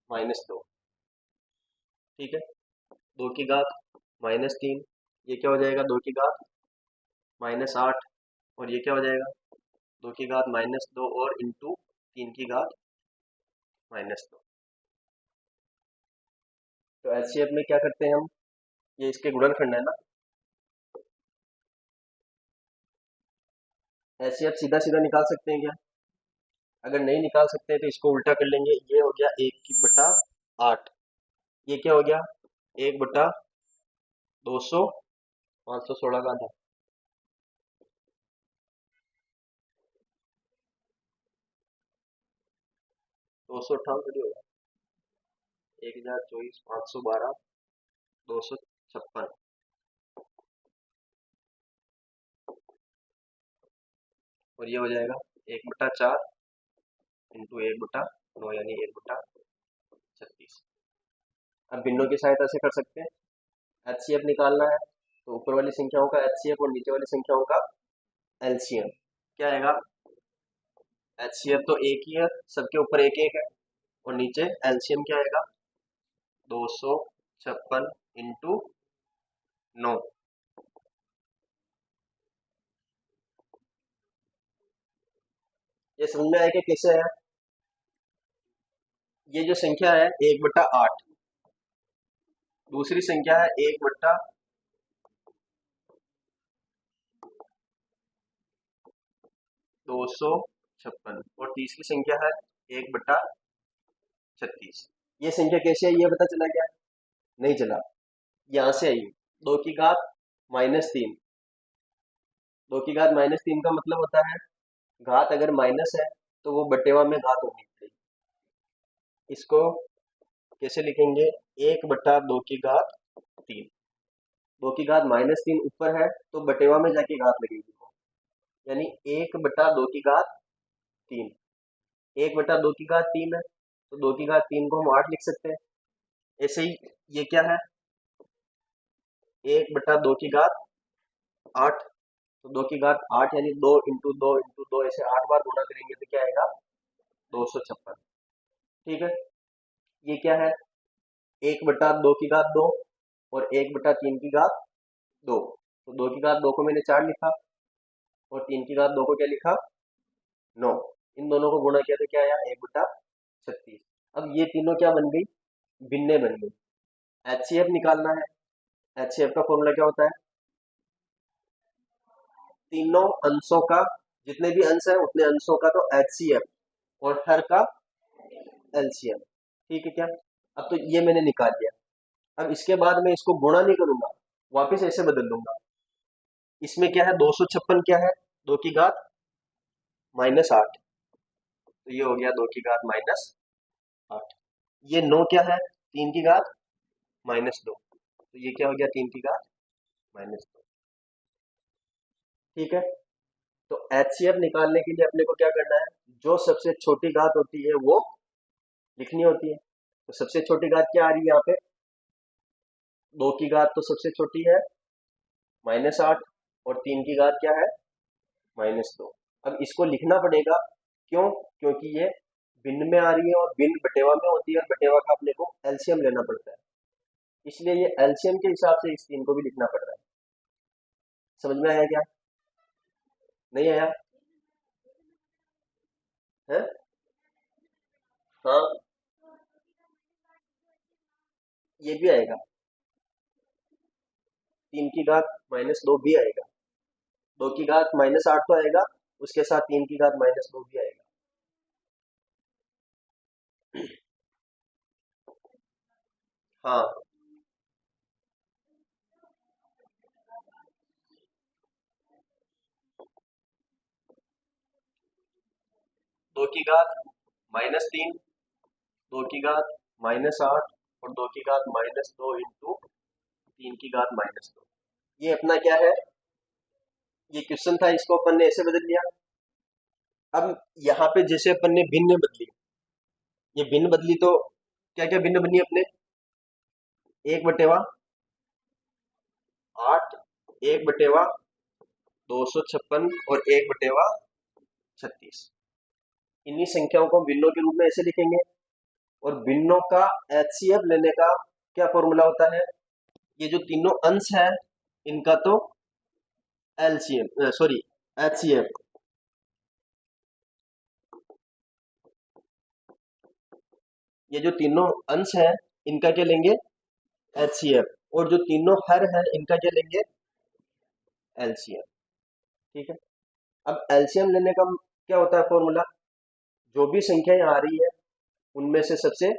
-2। ठीक है, 2 की घात -3, ये क्या हो जाएगा 2 की घात -8, और ये क्या हो जाएगा 2 की घात -2 और इंटू 3 की घात -2। तो एचसीएफ में क्या करते हैं हम, ये इसके गुणनखंड है ना, एचसीएफ सीधा सीधा निकाल सकते हैं क्या? अगर नहीं निकाल सकते हैं तो इसको उल्टा कर लेंगे, ये हो गया 1/8, ये क्या हो गया 1/200, 516 का आधा, 258 थोड़ी होगा, 1024, 512, 256, और ये हो जाएगा 1/4 इंटू 1/9 यानी 1/36। अब भिन्नों की सहायता से कर सकते हैं, एचसीएफ निकालना है तो ऊपर वाली संख्याओं का एचसीएफ और नीचे वाली संख्याओं का एलसीएम क्या आएगा, एचसीएफ तो एक ही है, सबके ऊपर एक एक है, और नीचे एलसीएम क्या आएगा 256 इंटू 9। ये समझ में आएगा कैसे है, ये जो संख्या है 1/8, दूसरी संख्या है 1/256, और तीसरी संख्या है 1/36। ये संख्या कैसे है ये पता चला क्या? नहीं चला, यहाँ से आई 2 की घात -3, 2 की घात -3 का मतलब होता है घात अगर माइनस है तो वो बटेवा में घात होनी चाहिए। इसको कैसे लिखेंगे, 1/2 की घात 3, 2 की घात -3 ऊपर है तो बटेवा में जाके घात लगेगी, यानी 1/2 की घात 3, 1/2 की घात 3 है तो 2 की घात 3 को हम 8 लिख सकते हैं। ऐसे ही ये क्या है 1/2 की घात 8, तो 2 की घात 8 यानी 2 इंटू 2 इंटू 2, ऐसे 8 बार गुणा करेंगे तो क्या आएगा 256। ठीक है, ये क्या है 1/2 की घात 2 और 1/3 की घात 2, तो 2 की घात 2 को मैंने 4 लिखा और 3 की घात 2 को क्या लिखा 9, इन दोनों को गुणा किया तो क्या आया 1/36। अब ये तीनों क्या बन गई, भिन्ने बन गई। एचसीएफ निकालना है, एचसीएफ का फॉर्मूला क्या होता है, तीनों अंशों का, जितने भी अंश है उतने अंशों का तो एचसीएफ और हर का एलसीएम। ठीक है क्या, अब तो ये मैंने निकाल लिया, अब इसके बाद मैं इसको गुणा नहीं करूंगा, वापस ऐसे बदल लूंगा। इसमें क्या है 256 क्या है 2 की घात -8, तो ये हो गया 2 की घात -8। ये 9 क्या है 3 की घात -2, तो ये क्या हो गया 3 की घात -2। ठीक है, तो एचसीएफ निकालने के लिए अपने को क्या करना है, जो सबसे छोटी घात होती है वो लिखनी होती है। तो सबसे छोटी घात क्या आ रही है यहाँ पे, 2 की घात तो सबसे छोटी है -8, और 3 की घात क्या है -2। अब इसको लिखना पड़ेगा, क्यों, क्योंकि ये भिन्न में आ रही है और भिन्न बटेवा में होती है, और बटेवा का अपने को एलसीएम लेना पड़ता है, इसलिए ये एलसीएम के हिसाब से इस 3 को भी लिखना पड़ रहा है। समझ में आया क्या, नहीं आया है? हाँ, ये भी आएगा, 3 की घात -2 भी आएगा, 2 की घात -8 तो आएगा, उसके साथ 3 की घात -2 भी आएगा। हाँ, 2 की घात -3, 2 की घात -8 और 2 की घात -2 इंटू 3 की घात -2, ये अपना क्या है, ये क्वेश्चन था, इसको अपन ने ऐसे बदल लिया। अब यहाँ पे जैसे अपन ने भिन्न बदली, ये भिन्न बदली तो क्या क्या भिन्न बनी अपने, 1/8, 1/2 256 और 1/36। इन्हीं संख्याओं को हम भिन्नों के रूप में ऐसे लिखेंगे। और भिन्नों का एचसीएफ लेने का क्या फॉर्मूला होता है? ये जो तीनों अंश है इनका तो एलसीएम सॉरी एचसीएफ, ये जो तीनों अंश है इनका क्या लेंगे? एचसीएफ। और जो तीनों हर है इनका क्या लेंगे? एलसीएम। ठीक है। अब एलसीएम लेने का क्या होता है फॉर्मूला? जो भी संख्याएं आ रही है उनमें से सबसे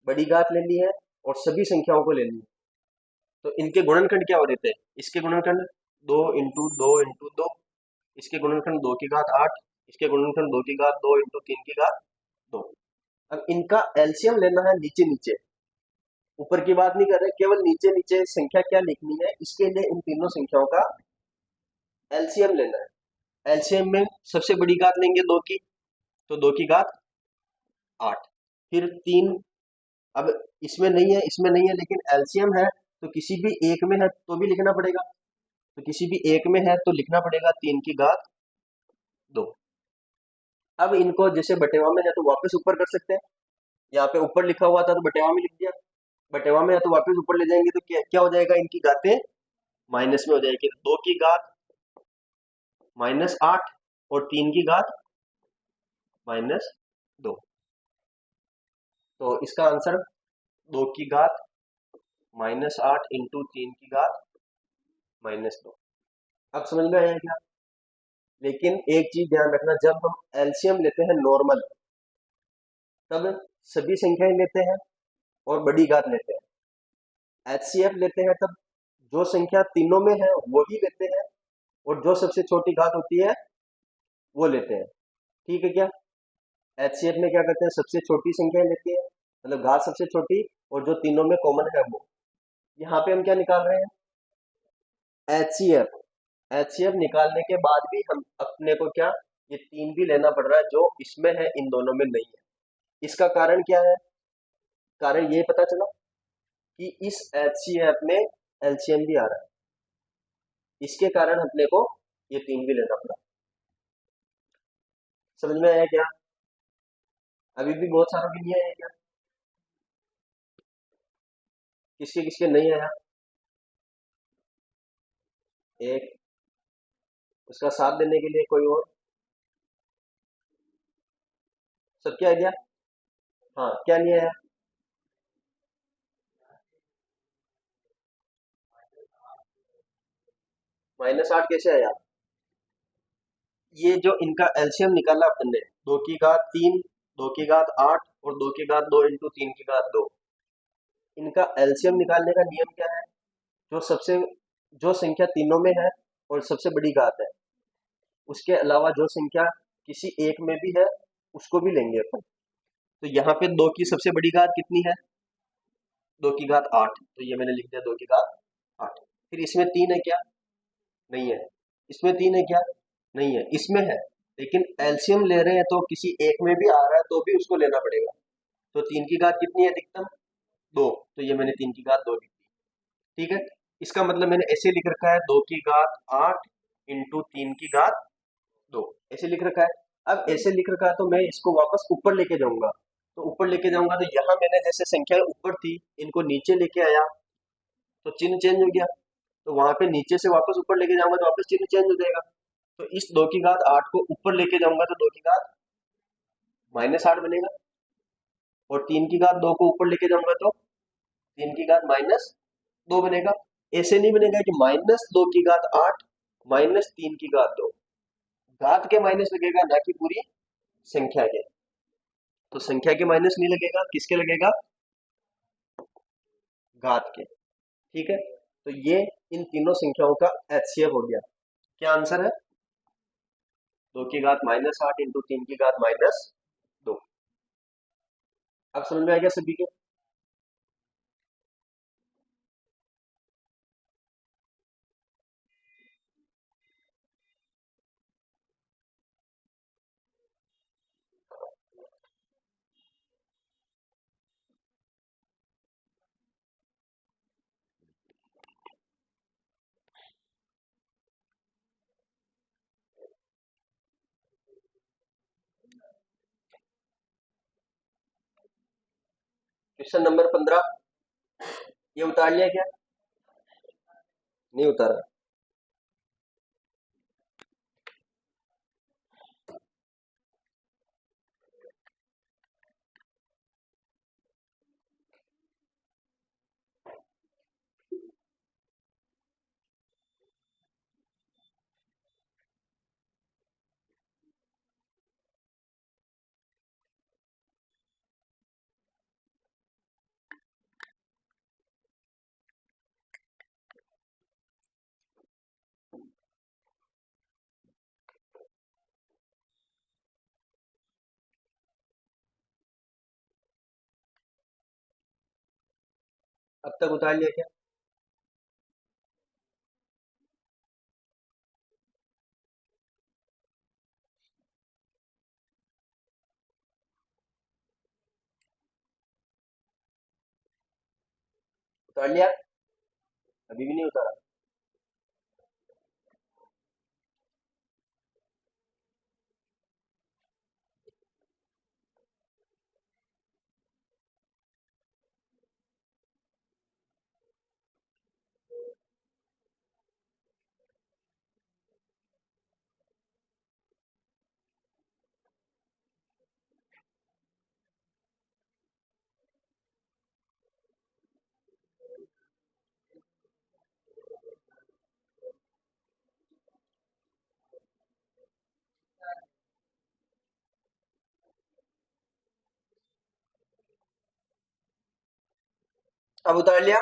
बड़ी घात लेनी है और सभी संख्याओं को लेनी है। तो इनके गुणनखंड क्या हो रहे थे? इसके गुणनखंड 2 × 2 × 2, इसके गुणनखंड 2 की घात 8, इसके गुणनखंड 2 की घात 2 × 3 की घात 2। अब इनका एलसीएम लेना है नीचे नीचे, ऊपर की बात नहीं कर रहे, केवल नीचे नीचे संख्या क्या लिखनी है, इसके लिए इन तीनों संख्याओं का एलसीएम लेना है। एलसीएम में सबसे बड़ी घात लेंगे 2 की, तो 2 की घात 8, फिर 3। अब इसमें नहीं है, इसमें नहीं है, लेकिन एलसीएम है तो किसी भी एक में है तो भी लिखना पड़ेगा, तो किसी भी एक में है तो लिखना पड़ेगा 3 की घात 2। अब इनको जैसे बटेवा में है तो वापस ऊपर कर सकते हैं, यहाँ पे ऊपर लिखा हुआ था तो बटेवा में लिख दिया, बटेवा में है तो वापस ऊपर ले जाएंगे तो क्या हो जाएगा? इनकी घातें माइनस में हो जाएगी। 2 की घात -8 और 3 की घात -2। तो इसका आंसर 2 की घात -8 × 3 की घात -2। अब समझ में आया क्या? लेकिन एक चीज ध्यान रखना, जब हम एलसीएम लेते हैं नॉर्मल, तब सभी संख्याएं लेते हैं और बड़ी घात लेते हैं। एचसीएफ लेते हैं तब जो संख्या तीनों में है वो ही लेते हैं और जो सबसे छोटी घात होती है वो लेते हैं। ठीक है क्या? एचसीएफ में क्या करते हैं? सबसे छोटी संख्या लेते हैं, मतलब घात सबसे छोटी, और जो तीनों में कॉमन है वो। यहाँ पे हम क्या निकाल रहे हैं? एचसीएफ। एचसीएफ निकालने के बाद भी हम अपने को क्या ये 3 भी लेना पड़ रहा है जो इसमें है, इन दोनों में नहीं है। इसका कारण क्या है? कारण ये पता चला कि इस एचसीएफ में एलसीएम भी आ रहा है, इसके कारण अपने को ये 3 भी लेना पड़ा। समझ में आया क्या? अभी भी बहुत सारों की नहीं आया क्या? किसके किसके नहीं आया? एक, उसका साथ देने के लिए कोई और? सब क्या आइडिया? हाँ, क्या नहीं आया? -8 कैसे आया? ये जो इनका एलसीएम निकाला अपन ने, 2 की घात 3, 2 की घात 8 और 2 की घात 2 × 3 की घात 2। इनका एलसीएम निकालने का नियम क्या है? जो सबसे जो संख्या तीनों में है और सबसे बड़ी घात है, उसके अलावा जो संख्या किसी एक में भी है उसको भी लेंगे अपन। तो यहाँ पे 2 की सबसे बड़ी घात कितनी है? 2 की घात 8, तो ये मैंने लिख दिया 2 की घात 8। फिर इसमें 3 है क्या? नहीं है। इसमें 3 है क्या? नहीं है। इसमें है, लेकिन एलसीएम ले रहे हैं तो किसी एक में भी आ रहा है तो भी उसको लेना पड़ेगा। तो 3 की घात कितनी है अधिकतम? 2, तो ये मैंने 3 की घात 2 लिख दी। ठीक है। इसका मतलब मैंने ऐसे लिख रखा है 2 की घात 8 × 3 की घात 2, ऐसे लिख रखा है। अब ऐसे लिख रखा है तो मैं इसको वापस ऊपर लेके जाऊंगा, तो ऊपर लेके जाऊंगा तो यहाँ मैंने जैसे संख्या ऊपर थी इनको नीचे लेके आया तो चिन्ह चेंज हो गया, तो वहां पे नीचे से वापस ऊपर लेके जाऊंगा तो वापस चिन्ह चेंज हो जाएगा। तो इस 2 की घात 8 को ऊपर लेके जाऊंगा तो 2 की घात -8 बनेगा, और 3 की घात 2 को ऊपर लेके जाऊंगा तो 3 की घात -2 बनेगा। ऐसे नहीं बनेगा कि -2 की घात 8 -3 की घात 2, घात के माइनस लगेगा ना कि पूरी संख्या के। तो संख्या के माइनस नहीं लगेगा, किसके लगेगा? घात के। ठीक है। तो ये इन तीनों संख्याओं का एचसीएफ हो गया। क्या आंसर है? 2 की घात -8 × 3 की घात -2। अब समझ में आ गया सभी के? क्वेश्चन नंबर 15, ये उतार लिया क्या? नहीं उतारा। अब तक उतार लिया क्या? उतार लिया? अभी भी नहीं उतारा। अब उतार लिया?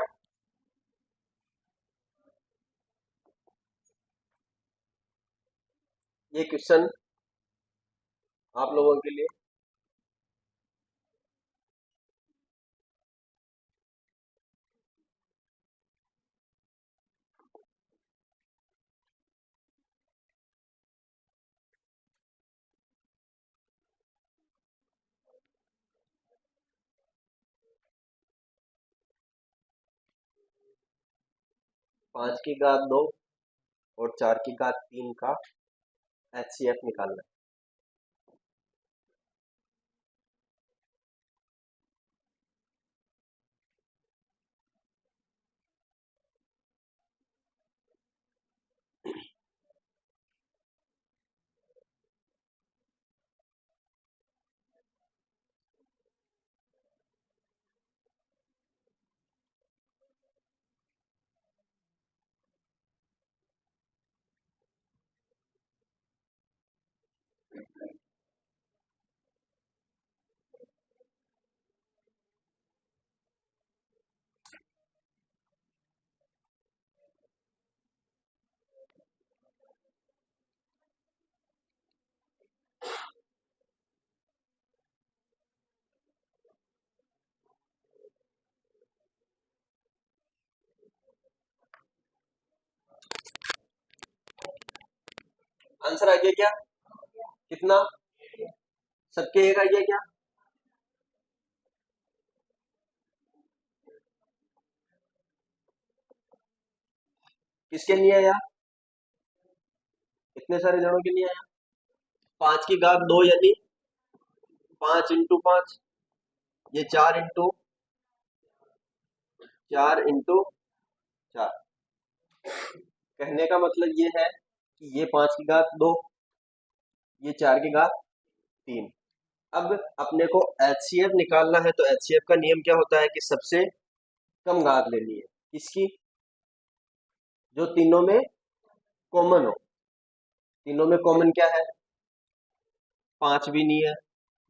ये क्वेश्चन आप लोगों के लिए 5 की घात 2 और 4 की घात 3 का HCF निकालना है। आंसर आ गया क्या? कितना? सबके एक आ गया क्या? किसके नहीं आया? इतने सारे जनों के नहीं आया। 5 की घात 2 यानी 5 × 5, ये 4 × 4 × 4। कहने का मतलब ये है कि ये 5 की घात 2, ये 4 की घात 3। अब अपने को HCF निकालना है, तो HCF का नियम क्या होता है कि सबसे कम घात लेनी है। किसकी? जो तीनों में कॉमन हो। तीनों में कॉमन क्या है? 5 भी नहीं है,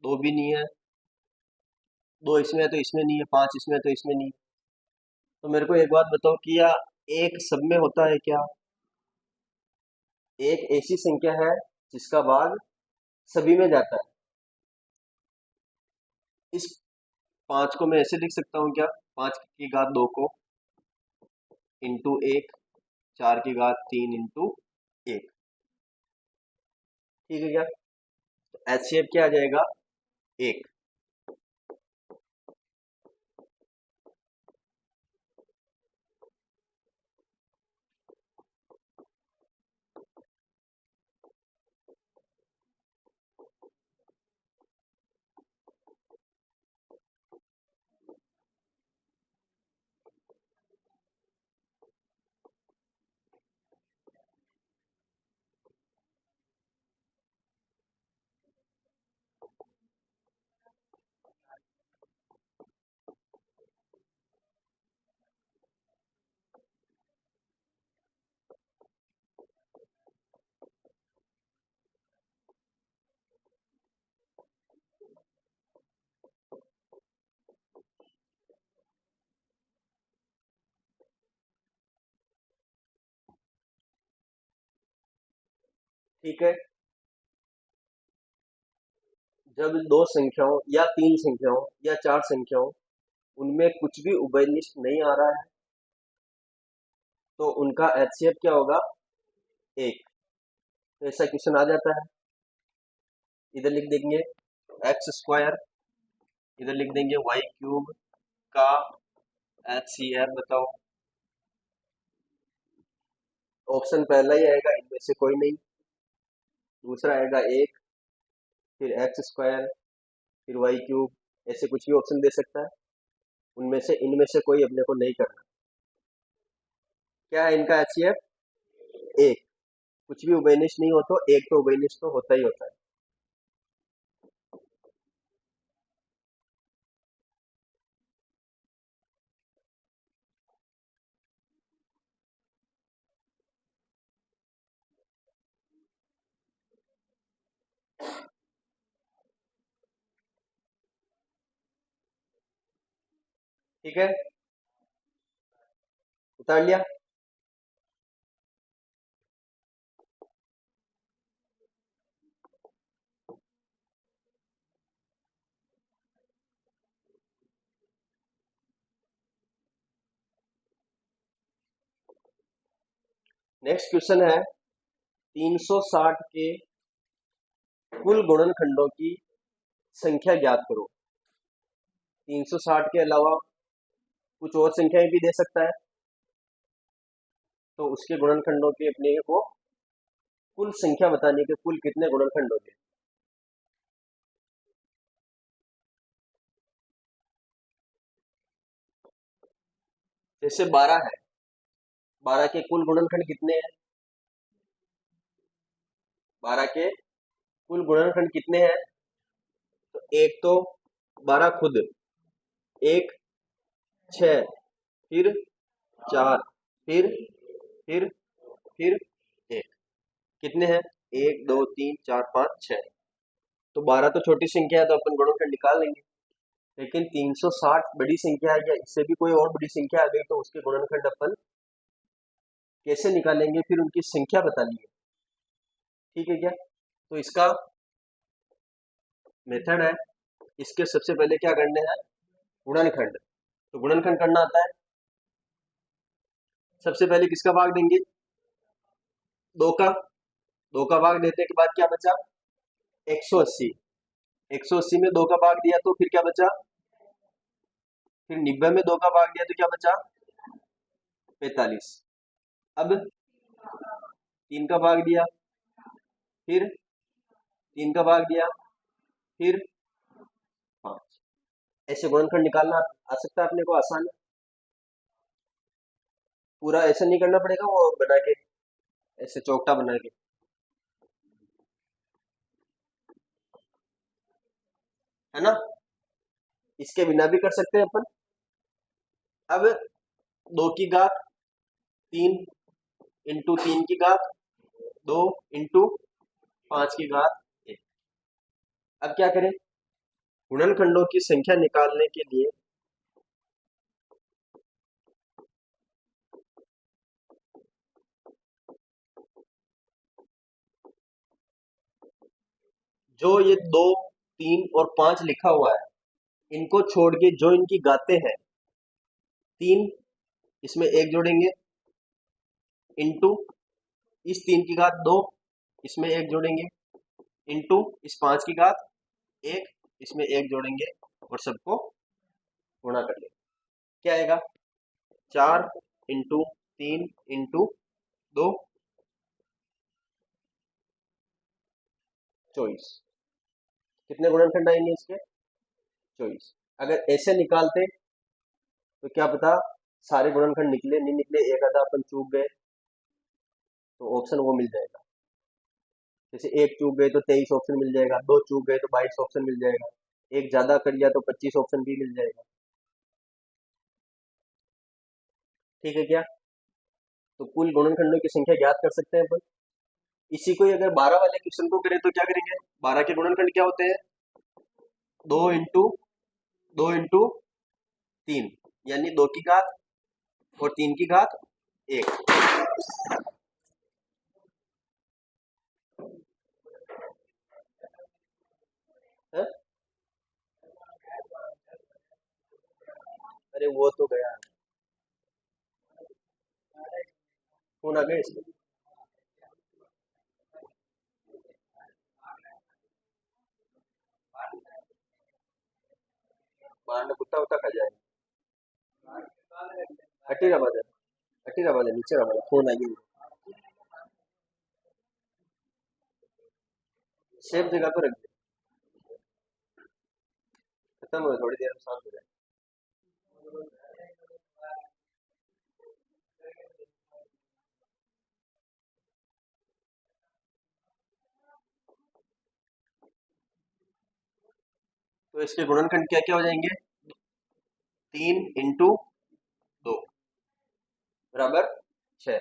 2 भी नहीं है, 2 इसमें है तो इसमें नहीं है, 5 इसमें है तो इसमें नहीं है। तो मेरे को एक बात बताओ कि या एक सब में होता है क्या? एक ऐसी संख्या है जिसका भाग सभी में जाता है। इस 5 को मैं ऐसे लिख सकता हूँ क्या? 5 की घात 2 को इंटू 1, 4 की घात 3 इंटू 1। ठीक है क्या? तो HCF क्या आ जाएगा? 1। ठीक है। जब दो संख्याओं या तीन संख्याओं या चार संख्याओं उनमें कुछ भी उभयनिष्ठ नहीं आ रहा है तो उनका एचसीएफ क्या होगा? एक। तो ऐसा क्वेश्चन आ जाता है। इधर लिख देंगे एक्स स्क्वायर, इधर लिख देंगे वाई क्यूब का एचसीएफ बताओ। ऑप्शन पहला ही आएगा इनमें से कोई नहीं, दूसरा आएगा एक, फिर एक्स स्क्वायर, फिर वाई क्यूब, ऐसे कुछ भी ऑप्शन दे सकता है। उनमें से इनमें से कोई अपने को नहीं करना। क्या है इनका एचसीएफ? एक। कुछ भी उभयनिष्ठ नहीं हो तो एक तो उभयनिष्ठ तो होता ही होता है। ठीक है, उतार लिया। नेक्स्ट क्वेश्चन है 360 के कुल गुणनखंडों की संख्या ज्ञात करो। 360 के अलावा कुछ और संख्याएं भी दे सकता है, तो उसके गुणनखंडों की अपने को कुल संख्या बताने के कुल कितने गुणनखंड होंगे। जैसे 12 है, 12 के कुल गुणनखंड कितने हैं? 12 के कुल गुणनखंड कितने हैं? तो एक तो 12 खुद, एक 6, फिर 4, फिर फिर एक। कितने हैं? 1 2 3 4 5 6। तो 12 तो छोटी संख्या है तो अपन गुणनखंड निकाल लेंगे, लेकिन 360 बड़ी संख्या है या इससे भी कोई और बड़ी संख्या आ गई तो उसके गुणनखंड अपन कैसे निकालेंगे, फिर उनकी संख्या बतानी है। ठीक है क्या? तो इसका मेथड है, इसके सबसे पहले क्या करना है? गुणनखंड। तो गुणनखंड करना आता है। सबसे पहले किसका भाग देंगे? 2 का। 2 का भाग देने के बाद क्या बचा? 180। 180 में 2 का भाग दिया तो फिर क्या बचा? फिर 90 में 2 का भाग दिया तो क्या बचा? 45। अब 3 का भाग दिया, फिर 3 का भाग दिया, फिर 5। ऐसे गुणनखंड निकालना आ सकता है अपने को आसान है। पूरा ऐसा नहीं करना पड़ेगा, वो बना के ऐसे चौकटा बना के। है ना? इसके बिना भी कर सकते हैं अपन। अब 2 की घात 3 इंटू 3 की घात 2 इंटू 5 की घात 1। अब क्या करें? गुणनखंडों की संख्या निकालने के लिए जो ये 2 3 और 5 लिखा हुआ है, इनको छोड़ के जो इनकी गाते हैं 3, इसमें 1 जोड़ेंगे, इंटू इस 3 की घात 2, इसमें 1 जोड़ेंगे, इंटू इस 5 की घात 1, इसमें 1 जोड़ेंगे और सबको गुणा कर लेंगे। क्या आएगा? 4 इंटू 3 इंटू 2 24। कितने गुणनखंड आएंगे इसके? 24। अगर ऐसे निकालते तो क्या पता सारे गुणनखंड निकले, नहीं निकले, एक आधा अपन चूक गए तो ऑप्शन वो मिल जाएगा। जैसे एक चूक गए तो 23 ऑप्शन मिल जाएगा, 2 चूक गए तो 22 ऑप्शन मिल जाएगा, एक ज्यादा कर लिया तो 25 ऑप्शन भी मिल जाएगा। ठीक है क्या? तो कुल गुणनखंडों की संख्या ज्ञात कर सकते हैं अपन। इसी को ही अगर 12 वाले क्वेश्चन को करें तो क्या करेंगे? 12 के गुणनखंड क्या होते हैं? 2 इंटू 3, यानी 2 की घात और 3 की घात 1। अरे वो तो गया, कौन आ गया इसमें? बाहर में कुत्ता उत्ता खा जाए। हटी रहा बादल, हटी रहा बादल, नीचे रहा बादल, फोन आ गया। सेफ जगह पे रख दे, खत्म हो थोड़ी देर में, शांत हो जाए। तो इसके गुणनखंड क्या क्या हो जाएंगे? 3 × 2 बराबर 6।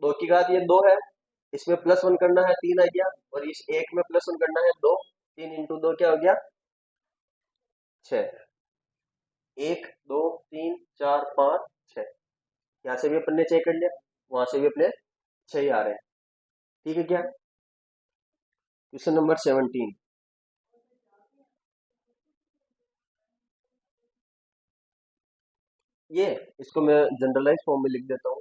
2 की घात ये 2 है, इसमें +1 करना है 3 आ गया, और इस एक में +1 करना है 2। 3 × 2 क्या हो गया? 6। 1 2 3 4 5 6। यहाँ से भी अपन ने 6 कर लिया, वहां से भी अपने 6 ही आ रहे हैं। ठीक है क्या? Question number 17। ये इसको मैं जनरलाइज फॉर्म में लिख देता हूँ।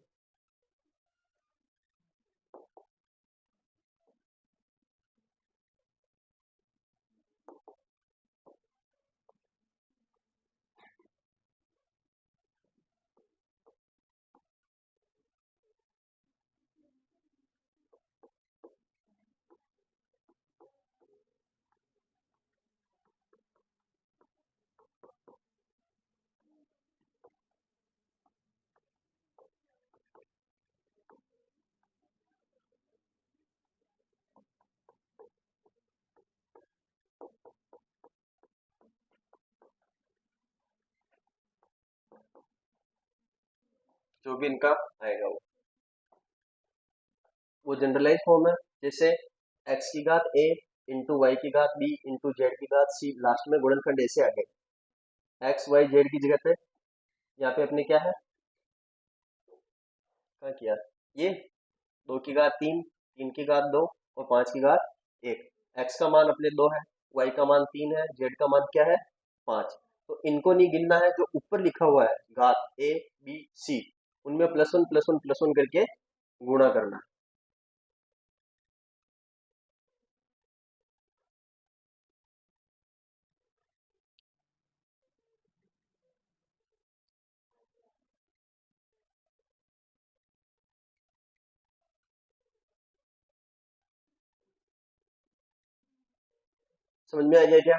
जो भी इनका आएगा वो जनरलाइज फॉर्म है। जैसे x की घात a × y की घात b × z की घात c, लास्ट में गुणनखंड ऐसे आ गए। x y z की जगह पे यहाँ पे अपने क्या है, क्या किया, ये 2 की घात 3, 3 की घात 2 और 5 की घात 1। x का मान अपने 2 है, y का मान 3 है, z का मान क्या है, 5। तो इनको नहीं गिनना है, जो ऊपर लिखा हुआ है घात a b c, उनमें +1 करके गुणा करना है। समझ में आ गया क्या?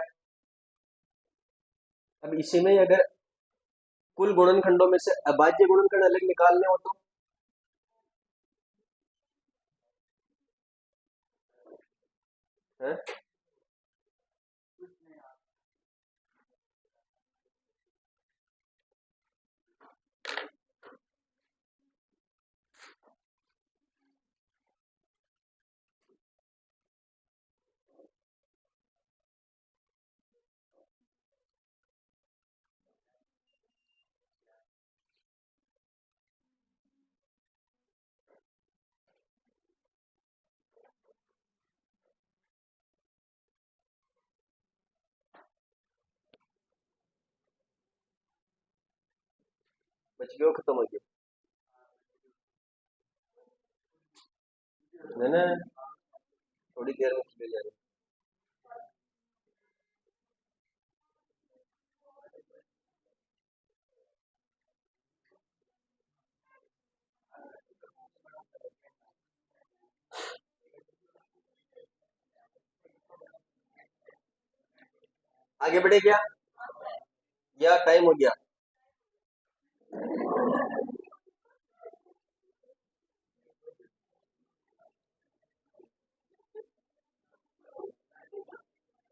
अब इसी में अगर कुल गुणनखंडों में से अभाज्य गुणनखंड अलग निकालने हो तो है? बच गए हो, खत्म हो गया? मैंने थोड़ी देर में चले जाएगा। आगे बढ़े क्या, या टाइम हो गया?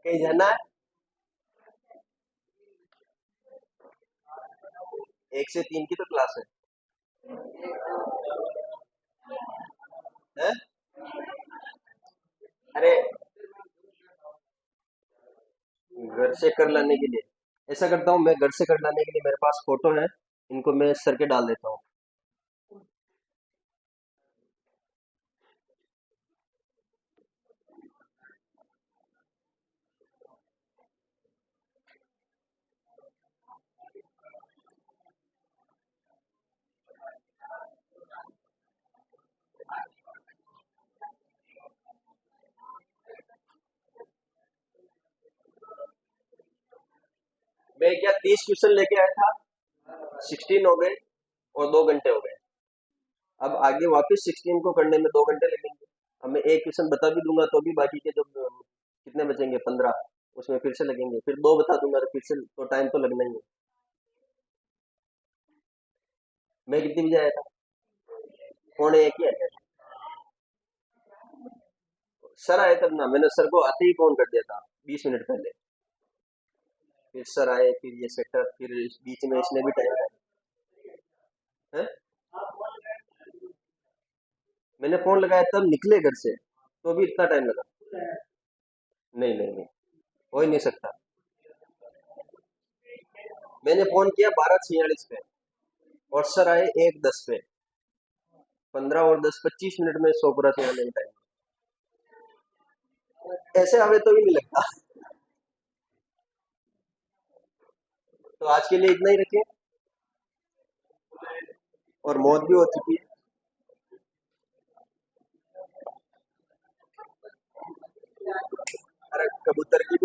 कहीं जाना है? 1 से 3 की तो क्लास है? अरे घर से कर लाने के लिए ऐसा करता हूँ, मैं घर से कर लाने के लिए मेरे पास फोटो है, इनको मैं सर के डाल देता हूँ। मैं क्या 30 क्वेश्चन लेके आया था, 16 हो गए और 2 घंटे हो गए। अब आगे वापस 16 को करने में 2 घंटे लगेंगे। अब मैं एक क्वेश्चन बता भी दूंगा तो भी बाकी के जो कितने बचेंगे 15, उसमें फिर से लगेंगे। फिर दो बता दूंगा तो फिर से तो टाइम तो लगना ही है। मैं कितनी बजे आया था? 12:45 ही आया था। सर आए तब ना, मैंने सर को आते ही फोन कर दिया था 20 मिनट पहले। फिर सर आए, फिर ये सेटअप, फिर बीच में इसने भी टाइम है। मैंने फोन लगाया तब निकले घर से, तो भी इतना टाइम लगा। नहीं नहीं नहीं, हो ही नहीं सकता। मैंने फोन किया 12:46 पे और सर आए 1:10 पे। 15 और 10 25 मिनट में सो पूरा थे आने में टाइम। ऐसे आवे तो भी नहीं लगता। तो आज के लिए इतना ही रखें, और मौत भी हो चुकी है। अरे कबूतर की